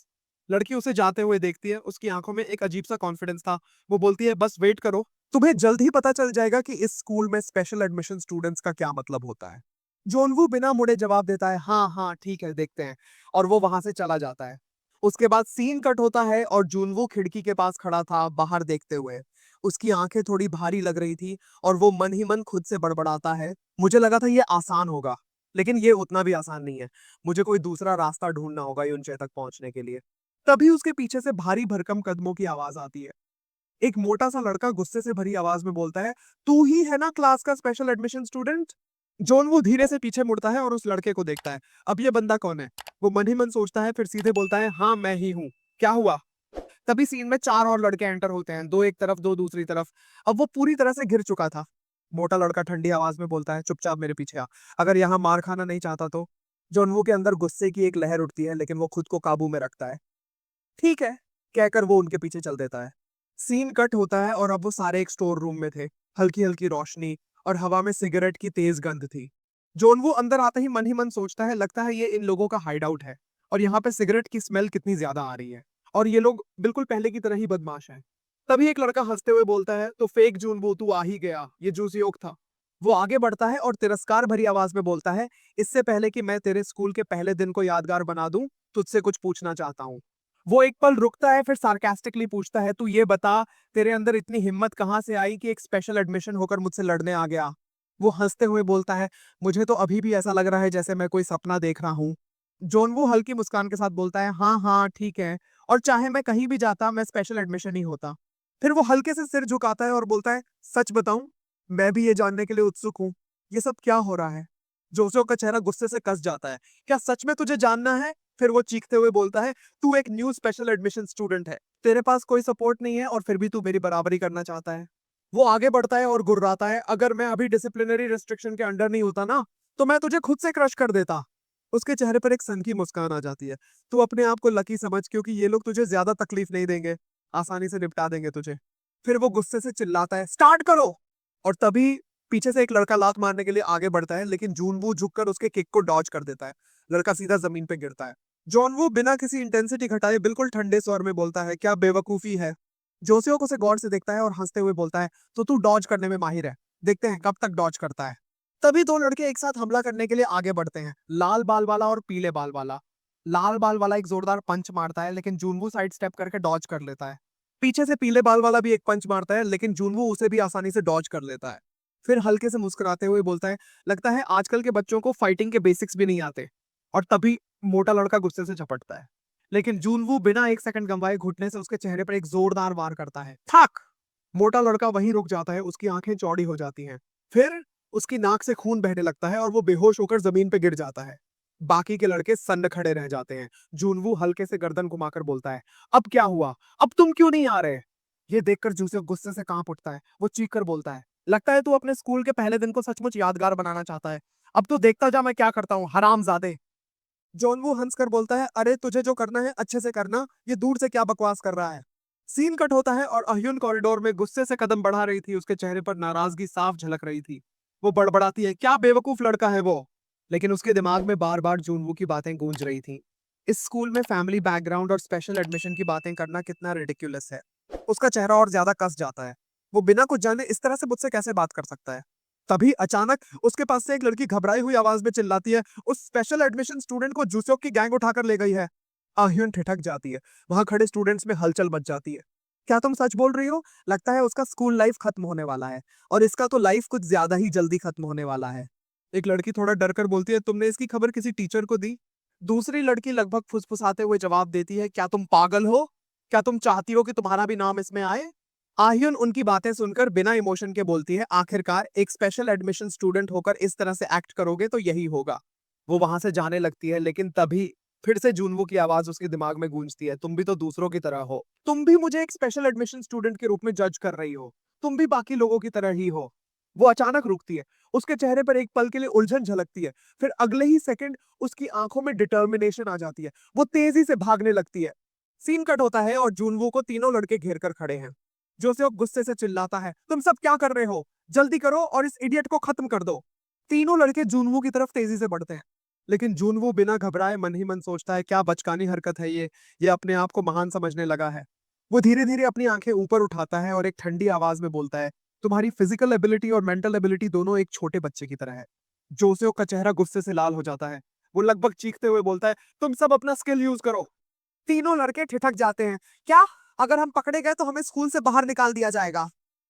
लड़की उसे जाते हुए देखती है, उसकी आंखों में एक अजीब सा कॉन्फिडेंस था। वो बोलती है, बस वेट करो, तुम्हें जल्द ही पता चल जाएगा कि इस स्कूल में स्पेशल एडमिशन स्टूडेंट्स का क्या मतलब होता है। जोनवू बिना मुड़े जवाब देता है, हाँ हाँ ठीक है, देखते हैं। और वो वहां से चला जाता है। उसके बाद सीन कट होता है और जुनवू खिड़की के पास खड़ा था, बाहर देखते हुए। उसकी आंखें थोड़ी भारी लग रही थी और वो मन ही मन खुद से बड़बड़ाता है, मुझे लगा था ये आसान होगा, लेकिन ये उतना भी आसान नहीं है। मुझे कोई दूसरा रास्ता ढूंढना होगा यूनचे तक पहुंचने के लिए। तभी उसके पीछे से भारी भरकम कदमों की आवाज आती है। एक मोटा सा लड़का गुस्से से भरी आवाज में बोलता है, तू ही है ना क्लास का स्पेशल एडमिशन स्टूडेंट? जॉन वो धीरे से पीछे मुड़ता है और उस लड़के को देखता है। अब ये बंदा कौन है? वो मन ही मन सोचता है, फिर सीधे बोलता है, हाँ मैं ही हूँ। क्या हुआ? तभी सीन में 4 और लड़के एंटर होते हैं, 2 एक तरफ 2 दूसरी तरफ। अब वो पूरी तरह से घिर चुका था। मोटा लड़का ठंडी आवाज में बोलता है, चुपचाप मेरे पीछे आ। अगर यहाँ मार खाना नहीं चाहता तो। जॉनवू के अंदर गुस्से की एक लहर उठती है, लेकिन वो खुद को काबू में रखता है। ठीक है, कहकर वो उनके पीछे चल देता है। सीन कट होता है और अब वो सारे एक स्टोर रूम में थे। हल्की हल्की रोशनी और हवा में सिगरेट की तेज गंध थी। जोन वो अंदर आते ही मन सोचता है, लगता है ये इन लोगों का हाइड आउट है। और यहाँ पे सिगरेट की स्मेल कितनी ज्यादा आ रही है। और ये लोग बिल्कुल पहले की तरह ही बदमाश हैं। तभी एक लड़का हंसते हुए बोलता है, तो फेक जून वो तू आ ही गया, ये जूसियोक था। वो आगे बढ़ता है और तिरस्कार भरी आवाज में बोलता है, इससे पहले कि मैं तेरे स्कूल के पहले दिन को यादगार बना दूं, तुझसे कुछ पूछना चाहता हूँ। वो एक पल रुकता है, फिर सार्कास्टिकली पूछता है, तू ये बता, तेरे अंदर इतनी हिम्मत कहां से आई कि एक स्पेशल एडमिशन होकर मुझसे लड़ने आ गया? वो हंसते हुए बोलता है, मुझे तो अभी भी ऐसा लग रहा है जैसे मैं कोई सपना देख रहा हूँ। जॉन वो हल्की मुस्कान के साथ बोलता है, हाँ हाँ ठीक है, और चाहे मैं कहीं भी जाता मैं स्पेशल एडमिशन ही होता। फिर वो हल्के से सिर झुकाता है और बोलता है, सच बताऊं, मैं भी ये जानने के लिए उत्सुक हूँ, ये सब क्या हो रहा है? जोसो का चेहरा गुस्से से कस जाता है। क्या सच में तुझे जानना है? फिर वो चीखते हुए बोलता है, तू एक न्यू स्पेशल एडमिशन स्टूडेंट है, तेरे पास कोई सपोर्ट नहीं है और फिर भी तू मेरी बराबरी करना चाहता है। वो आगे बढ़ता है और गुर्राता है, अगर मैं अभी डिसिप्लिनरी रेस्ट्रिक्शन के अंडर नहीं होता ना, तो मैं तुझे खुद से क्रश कर देता। उसके चेहरे पर एक सन की मुस्कान आ जाती है। तू अपने आप को लकी समझ, क्योंकि ये लोग तुझे ज्यादा तकलीफ नहीं देंगे, आसानी से निपटा देंगे तुझे। फिर वो गुस्से से चिल्लाता है, स्टार्ट करो। और तभी पीछे से एक लड़का लात मारने के लिए आगे बढ़ता है, लेकिन जूनवू झुककर उसके किक को डॉज कर देता है। लड़का सीधा जमीन पे गिरता है। जॉनवू बिना किसी इंटेंसिटी घटाए बिल्कुल ठंडे स्वर में बोलता है, क्या बेवकूफी है। जोसेओक उसे गौर से देखता है और हंसते हुए बोलता है, तो तू डॉज करने में माहिर है, देखते हैं कब तक डॉज करता है। तभी दो लड़के एक साथ हमला करने के लिए आगे बढ़ते हैं, लाल बाल वाला और पीले बाल वाला। लाल बाल वाला एक जोरदार पंच मारता है, लेकिन जूनवू साइड स्टेप करके डॉज कर लेता है। पीछे से पीले बाल वाला भी एक पंच मारता है, लेकिन जूनवू उसे भी आसानी से डॉज कर लेता है। फिर हल्के से मुस्कुराते हुए बोलता है, लगता है आजकल के बच्चों को फाइटिंग के बेसिक्स भी नहीं आते। और तभी मोटा लड़का गुस्से से झपटता है, लेकिन जूनवू बिना एक सेकंड गंवाए घुटने से उसके चेहरे पर एक जोरदार वार करता है। ठक! मोटा लड़का वहीं रुक जाता है, उसकी आंखें चौड़ी हो जाती हैं। फिर उसकी नाक से खून बहने लगता है और वो बेहोश होकर जमीन पे गिर जाता है। बाकी के लड़के सन्न खड़े रह जाते हैं। जूनवू हल्के से गर्दन घुमाकर बोलता है, अब क्या हुआ, अब तुम क्यों नहीं आ रहे। ये देखकर जूसे गुस्से से कांप उठता है। वो चीख कर बोलता है, लगता है तू अपने स्कूल के पहले दिन को सचमुच यादगार बनाना चाहता है। अब तो देखता जा मैं क्या करता हूँ, हरामजादे। जॉनवू हंसकर बोलता है, अरे तुझे जो करना है अच्छे से करना, ये दूर से क्या बकवास कर रहा है। सीन कट होता है और अह्युन कॉरिडोर में गुस्से से कदम बढ़ा रही थी। उसके चेहरे पर नाराजगी साफ झलक रही थी। वो बड़बड़ाती है, क्या बेवकूफ लड़का है वो। लेकिन उसके दिमाग में बार बार जूनवू की बातें गूंज रही थी। इस स्कूल में फैमिली बैकग्राउंड और स्पेशल एडमिशन की बातें करना कितना रिडिकुलस है। उसका चेहरा और ज्यादा कस जाता है। वो बिना कुछ जाने इस तरह से मुझसे कैसे बात कर सकता है। तभी अचानक उसके पास से एक लड़की घबराई हुई आवाज में चिल्लाती है, उस स्पेशल एडमिशन स्टूडेंट को जूसोक की गैंग उठाकर ले गई है। आह्युन ठिठक जाती है। वहां खड़े स्टूडेंट्स में हलचल मच जाती है। क्या तुम सच बोल रही हो? लगता है उसका स्कूल लाइफ खत्म होने वाला है, और इसका तो लाइफ कुछ ज्यादा ही जल्दी खत्म होने वाला है। एक लड़की थोड़ा डर कर बोलती है, तुमने इसकी खबर किसी टीचर को दी? दूसरी लड़की लगभग फुसफुसाते हुए जवाब देती है, क्या तुम पागल हो? क्या तुम चाहती हो कि तुम्हारा भी नाम इसमें आए? आह्युन उनकी बातें सुनकर बिना इमोशन के बोलती है, आखिरकार एक स्पेशल एडमिशन स्टूडेंट होकर इस तरह से एक्ट करोगे तो यही होगा। वो वहां से जाने लगती है, लेकिन तभी फिर से जूनवू की आवाज उसके दिमाग में गूंजती है, तुम भी तो दूसरों की तरह हो। तुम भी मुझे एक स्पेशल एडमिशन स्टूडेंट के रूप में जज कर रही हो। तुम भी बाकी लोगों की तरह ही हो। वो अचानक रुकती है। उसके चेहरे पर एक पल के लिए उलझन झलकती है। फिर अगले ही सेकंड उसकी आंखों में डिटर्मिनेशन आ जाती है। वो तेजी से भागने लगती है। सीन कट होता है और जूनवू को तीनों लड़के घेर कर खड़े हैं। जोसेफ गुस्से से चिल्लाता है, तुम सब क्या कर रहे हो? जल्दी करो और इस इडियट को खत्म कर दो। तीनों लड़के जूनवू की तरफ तेजी से बढ़ते हैं, लेकिन जूनवू बिना घबराए मन ही मन सोचता है, क्या बचकानी हरकत है ये अपने आप को महान समझने लगा है। वो धीरे धीरे अपनी आंखें ऊपर उठाता है और एक ठंडी आवाज में बोलता है, तुम्हारी फिजिकल एबिलिटी और मेंटल एबिलिटी दोनों एक छोटे बच्चे की तरह है। जोसेफ का चेहरा गुस्से से लाल हो जाता है। वो लगभग चीखते हुए बोलता है, तुम सब अपना स्किल यूज करो। तीनों लड़के ठिठक जाते हैं। क्या? अगर हम पकड़े गए तो हमें स्कूल से बाहर निकाल दिया जाएगा।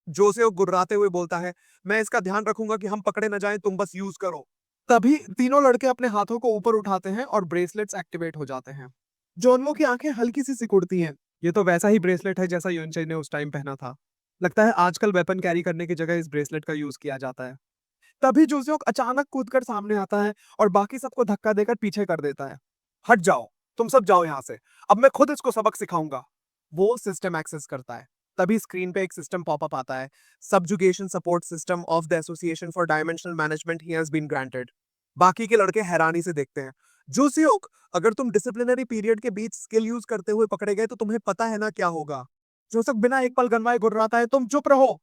जोसेफ गुर्राते हुए बोलता है, मैं इसका ध्यान रखूंगा कि हम पकड़े न जाएं, तुम बस यूज करो। तभी तीनों लड़के अपने हाथों को ऊपर उठाते हैं और ब्रेसलेट्स एक्टिवेट हो जाते हैं। जोनवो की आंखें हल्की सी सिकुड़ती हैं। ये तो वैसा ही ब्रेसलेट है जैसा युनचेन ने उस टाइम पहना था। लगता है आजकल वेपन कैरी करने की जगह इस ब्रेसलेट का यूज किया जाता है। तभी जोसेफ अचानक कूदकर सामने आता है और बाकी सबको धक्का देकर पीछे कर देता है। हट जाओ, तुम सब जाओ यहां से, अब मैं खुद इसको सबक सिखाऊंगा। वो सिस्टम एक्सेस करता है। तभी स्क्रीन पे एक सिस्टम पॉपअप आता है, subjugation support system of the association for dimensional management he has been granted. बाकी के लड़के हैरानी से देखते हैं। जोसियोक, अगर तुम डिसिप्लिनरी पीरियड के बीच स्किल यूज करते हुए पकड़े गए तो तुम्हें पता है ना क्या होगा। जोसेफ बिना एक पल गनवाए गुर्राता है, तुम चुप रहो।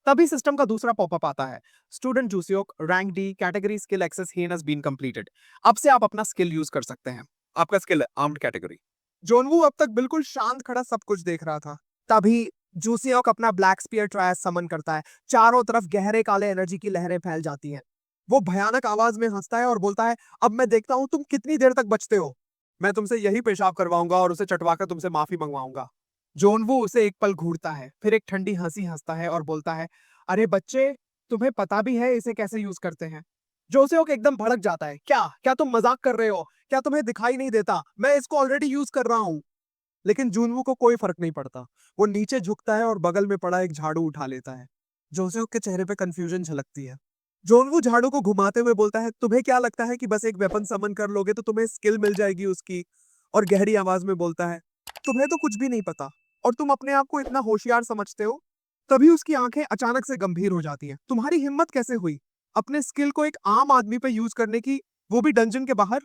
तभी सिस्टम का दूसरा पॉपअप आता है, स्टूडेंट जूसियोक, rank D, category skill access हियन हैज बीन कंप्लीटेड। अब से आप अपना स्किल यूज कर सकते हैं। आपका स्किल है आर्म्ड कैटेगरी। जोनवू अब तक बिल्कुल शांत खड़ा सब कुछ देख रहा था। तभी जूसियोक अपना ब्लैक स्पीयर ट्रायस समन करता है। चारों तरफ गहरे काले एनर्जी की लहरें फैल जाती हैं। वो भयानक आवाज में हंसता है और बोलता है, अब मैं देखता हूं तुम कितनी देर तक बचते हो। मैं तुमसे यही पेशाब करवाऊंगा और उसे चटवाकर तुमसे माफी मंगवाऊंगा। जोनवू उसे एक पल घूरता है, फिर एक ठंडी हंसी हंसता है और बोलता है, अरे बच्चे, तुम्हें पता भी है इसे कैसे यूज करते हैं? जोसेओक एकदम भड़क जाता है, क्या क्या तुम मजाक कर रहे हो? क्या तुम्हें दिखाई नहीं देता? मैं इसको ऑलरेडी यूज कर रहा हूं। लेकिन जूनवू को कोई फर्क नहीं पड़ता। वो नीचे झुकता है और बगल में पड़ा एक झाड़ू उठा लेता है। जोसेओक के चेहरे पे कंफ्यूजन झलकती है। जोनवू झाड़ू को घुमाते हुए बोलता है, तुम्हें क्या लगता है कि बस एक वेपन समन कर लोगे तो तुम्हें स्किल मिल जाएगी उसकी? और गहरी आवाज में बोलता है, तुम्हें तो कुछ भी नहीं पता, और तुम अपने आप को इतना होशियार समझते हो। तभी उसकी आंखें अचानक से गंभीर हो जाती हैं। तुम्हारी हिम्मत कैसे हुई अपने स्किल को एक आम आदमी पे यूज करने की, वो भी डंजन के बाहर?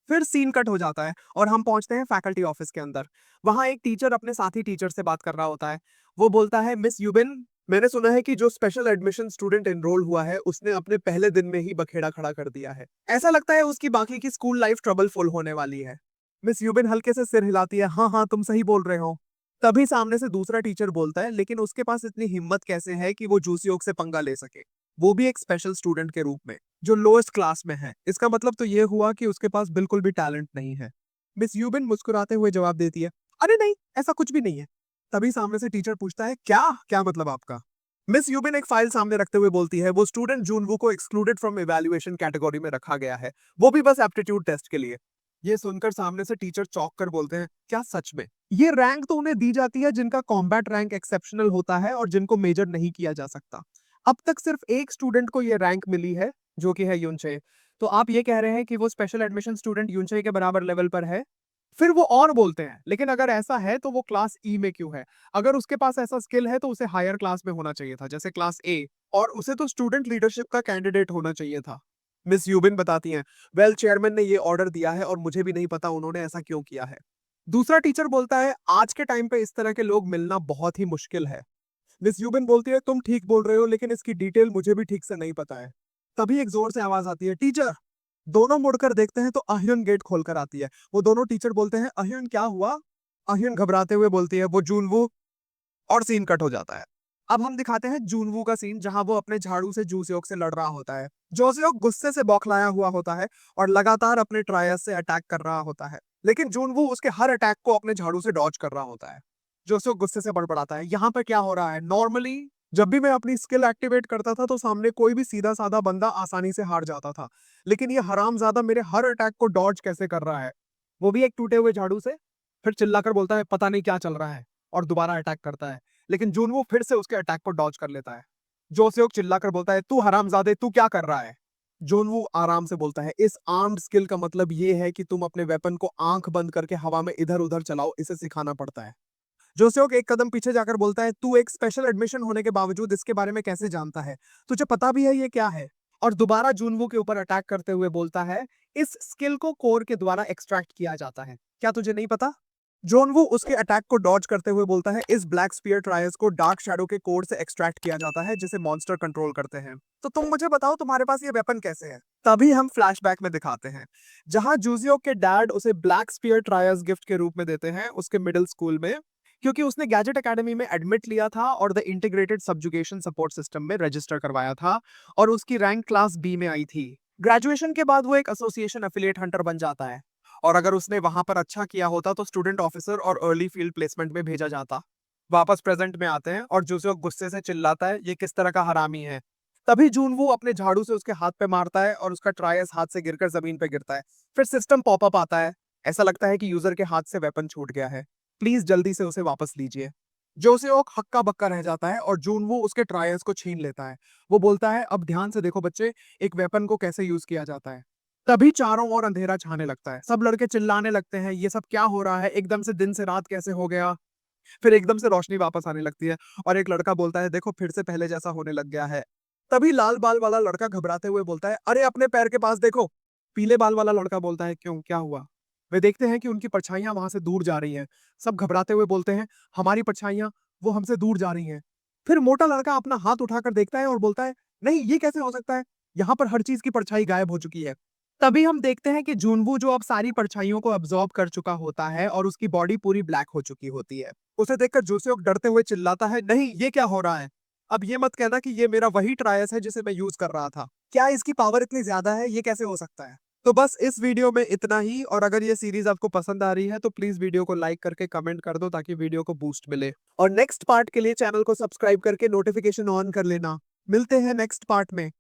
फिर सीन कट हो जाता है और हम पहुंचते हैं फैकल्टी ऑफिस के अंदर। वहां एक टीचर अपने साथी टीचर से बात कर रहा होता है। वो बोलता है, मिस यूबिन, मैंने सुना है कि जो स्पेशल एडमिशन स्टूडेंट एनरोल हुआ है उसने अपने पहले दिन में ही बखेड़ा खड़ा कर दिया है। ऐसा लगता है उसकी बाकी की स्कूल लाइफ ट्रबलफुल होने वाली है। मिस यूबिन हल्के से सिर हिलाती है, हाँ हाँ तुम सही बोल रहे हो। तभी सामने से दूसरा टीचर बोलता है, लेकिन उसके पास इतनी हिम्मत कैसे है कि वो जूसियोक से पंगा ले सके, वो भी एक स्पेशल स्टूडेंट के रूप में जो लोएस्ट क्लास में है। इसका मतलब तो ये हुआ कि उसके पास बिल्कुल भी टैलेंट नहीं है। मिस यूबिन मुस्कुराते हुए जवाब देती है, अरे नहीं, ऐसा कुछ भी नहीं है। तभी सामने से टीचर पूछता है, क्या क्या मतलब आपका? मिस यूबिन एक फाइल सामने रखते हुए बोलती है, वो स्टूडेंट जूनवू को एक्सक्लूडेड फ्रॉम इवैल्यूएशन कैटेगरी में रखा गया है, वो भी बस एप्टीट्यूड टेस्ट के लिए। ये सुनकर सामने से टीचर चौंक कर बोलते हैं, क्या सच में? ये रैंक तो उन्हें दी जाती है जिनका कॉम्बैट रैंक एक्सेप्शनल होता है और जिनको मेजर नहीं किया जा सकता। अब तक सिर्फ एक स्टूडेंट को ये रैंक मिली है, जो कि है यूनचे। तो आप ये कह रहे हैं कि वो स्पेशल एडमिशन स्टूडेंट यूनचे के बराबर लेवल पर है? फिर वो और बोलते हैं, लेकिन अगर ऐसा है तो वो क्लास ई में क्यों है? अगर उसके पास ऐसा स्किल है तो उसे हायर क्लास में होना चाहिए था, जैसे क्लास ए, और उसे तो स्टूडेंट लीडरशिप का कैंडिडेट होना चाहिए था। मिस यूबिन बताती हैं, वेल चेयरमैन ने ये ऑर्डर दिया है और मुझे भी नहीं पता उन्होंने ऐसा क्यों किया है। दूसरा टीचर बोलता है, आज के टाइम पे इस तरह के लोग मिलना बहुत ही मुश्किल है। मिस यूबिन बोलती है, तुम ठीक बोल रहे हो, लेकिन इसकी डिटेल मुझे भी ठीक से नहीं पता है। तभी एक जोर से आवाज आती है, टीचर। दोनों मुड़कर देखते हैं तो अह्युन गेट खोलकर आती है। वो दोनों टीचर बोलते हैं, अह्युन क्या हुआ? अह्युन घबराते हुए बोलती है, वो जूनवू, और सीन कट हो जाता है। अब हम दिखाते हैं जूनवू का सीन, जहां वो अपने झाड़ू से जूसेओक से लड़ रहा होता है। जोसेओक गुस्से से बौखलाया हुआ होता है और लगातार अपने ट्रायस से अटैक कर रहा होता है, लेकिन जूनवू उसके हर अटैक को अपने झाड़ू से डॉज कर रहा होता है। जोसेओक गुस्से से बड़बड़ाता है, यहाँ पर क्या हो रहा है? नॉर्मली जब भी मैं अपनी स्किल एक्टिवेट करता था तो सामने कोई भी सीधा साधा बंदा आसानी से हार जाता था, लेकिन ये हरामजादा मेरे हर अटैक को डॉज कैसे कर रहा है, वो भी एक टूटे हुए झाड़ू से? फिर चिल्लाकर बोलता है, पता नहीं क्या चल रहा है, और दोबारा अटैक करता है, लेकिन जूनवू फिर से उसके अटैक को डॉज कर लेता है। जोसेओक चिल्लाकर बोलता है, तू हरामजादे, तू क्या कर रहा है? जोनवू आराम से बोलता है, इस आर्म्ड स्किल का मतलब ये है कि तुम अपने वेपन को आंख बंद करके हवा में इधर उधर चलाओ, इसे सिखाना पड़ता है। जोसेओक एक कदम पीछे जाकर बोलता है, तू एक स्पेशल एडमिशन होने के बावजूद इसके बारे में कैसे जानता है? तुझे पता भी है ये क्या है? और दोबारा जूनवू के ऊपर अटैक करते हुए बोलता है, इस स्किल को कोर के द्वारा एक्सट्रैक्ट किया जाता है, क्या तुझे नहीं पता? जोनवू उसके अटैक को डॉज करते हुए बोलता है, इस ब्लैक स्पीयर ट्रायस को डार्क शैडो के कोर से एक्सट्रैक्ट किया जाता है, जिसे मॉन्स्टर कंट्रोल करते हैं। तो तुम मुझे बताओ, तुम्हारे पास ये वेपन कैसे है? तभी हम फ्लैशबैक में दिखाते हैं, जहां जूजियो के डैड उसे ब्लैक स्पीयर ट्रायस गिफ्ट के रूप में देते हैं उसके मिडिल स्कूल में, क्योंकि उसने गैजेट एकेडमी में एडमिट लिया था और the integrated subjugation support system में रजिस्टर करवाया था, और उसकी रैंक क्लास बी में आई थी। ग्रेजुएशन के बाद वो एक एसोसिएशन एफिलिएट हंटर बन जाता है, और अगर उसने वहां पर अच्छा किया होता तो स्टूडेंट ऑफिसर और अर्ली फील्ड प्लेसमेंट में भेजा जाता। वापस प्रेजेंट में आते हैं और जूसेओक गुस्से से चिल्लाता है, ये किस तरह का हरामी है? तभी जूनवू अपने झाड़ू से उसके हाथ पे मारता है और उसका ट्रायस हाथ से गिरकर जमीन पे गिरता है। फिर सिस्टम पॉपअप आता है, ऐसा लगता है कि यूजर के हाथ से वेपन छूट गया है, प्लीज जल्दी से उसे वापस लीजिए। जोसेओक हक्का बक्का रह जाता है और जूनवू उसके ट्रायस को छीन लेता है। वो बोलता है, अब ध्यान से देखो बच्चे, एक वेपन को कैसे यूज किया जाता है। तभी चारों ओर अंधेरा छाने लगता है, सब लड़के चिल्लाने लगते हैं, ये सब क्या हो रहा है? एकदम से दिन से रात कैसे हो गया? फिर एकदम से रोशनी वापस आने लगती है और एक लड़का बोलता है, देखो फिर से पहले जैसा होने लग गया है। तभी लाल बाल वाला लड़का घबराते हुए बोलता है, अरे अपने पैर के पास देखो। पीले बाल वाला लड़का बोलता है, क्यों, क्या हुआ? वे देखते हैं कि उनकी परछाइयां वहां से दूर जा रही हैं। सब घबराते हुए बोलते हैं, हमारी परछाइयां, वो हमसे दूर जा रही हैं। फिर मोटा लड़का अपना हाथ उठाकर देखता है और बोलता है, नहीं ये कैसे हो सकता है, यहाँ पर हर चीज की परछाई गायब हो चुकी है। तभी हम देखते हैं कि जूनवू, जो अब सारी परछाइयों को अब्सॉर्ब कर चुका होता है और उसकी बॉडी पूरी ब्लैक हो चुकी होती है, उसे देखकर जोसेओक डरते हुए चिल्लाता है, नहीं ये क्या हो रहा है? अब ये मत कहना कि ये मेरा वही ट्रायस है जिसे मैं यूज कर रहा था। क्या इसकी पावर इतनी ज्यादा है? ये कैसे हो सकता है? तो बस इस वीडियो में इतना ही, और अगर ये सीरीज आपको पसंद आ रही है तो प्लीज वीडियो को लाइक करके कमेंट कर दो ताकि वीडियो को बूस्ट मिले, और नेक्स्ट पार्ट के लिए चैनल को सब्सक्राइब करके नोटिफिकेशन ऑन कर लेना। मिलते हैं नेक्स्ट पार्ट में।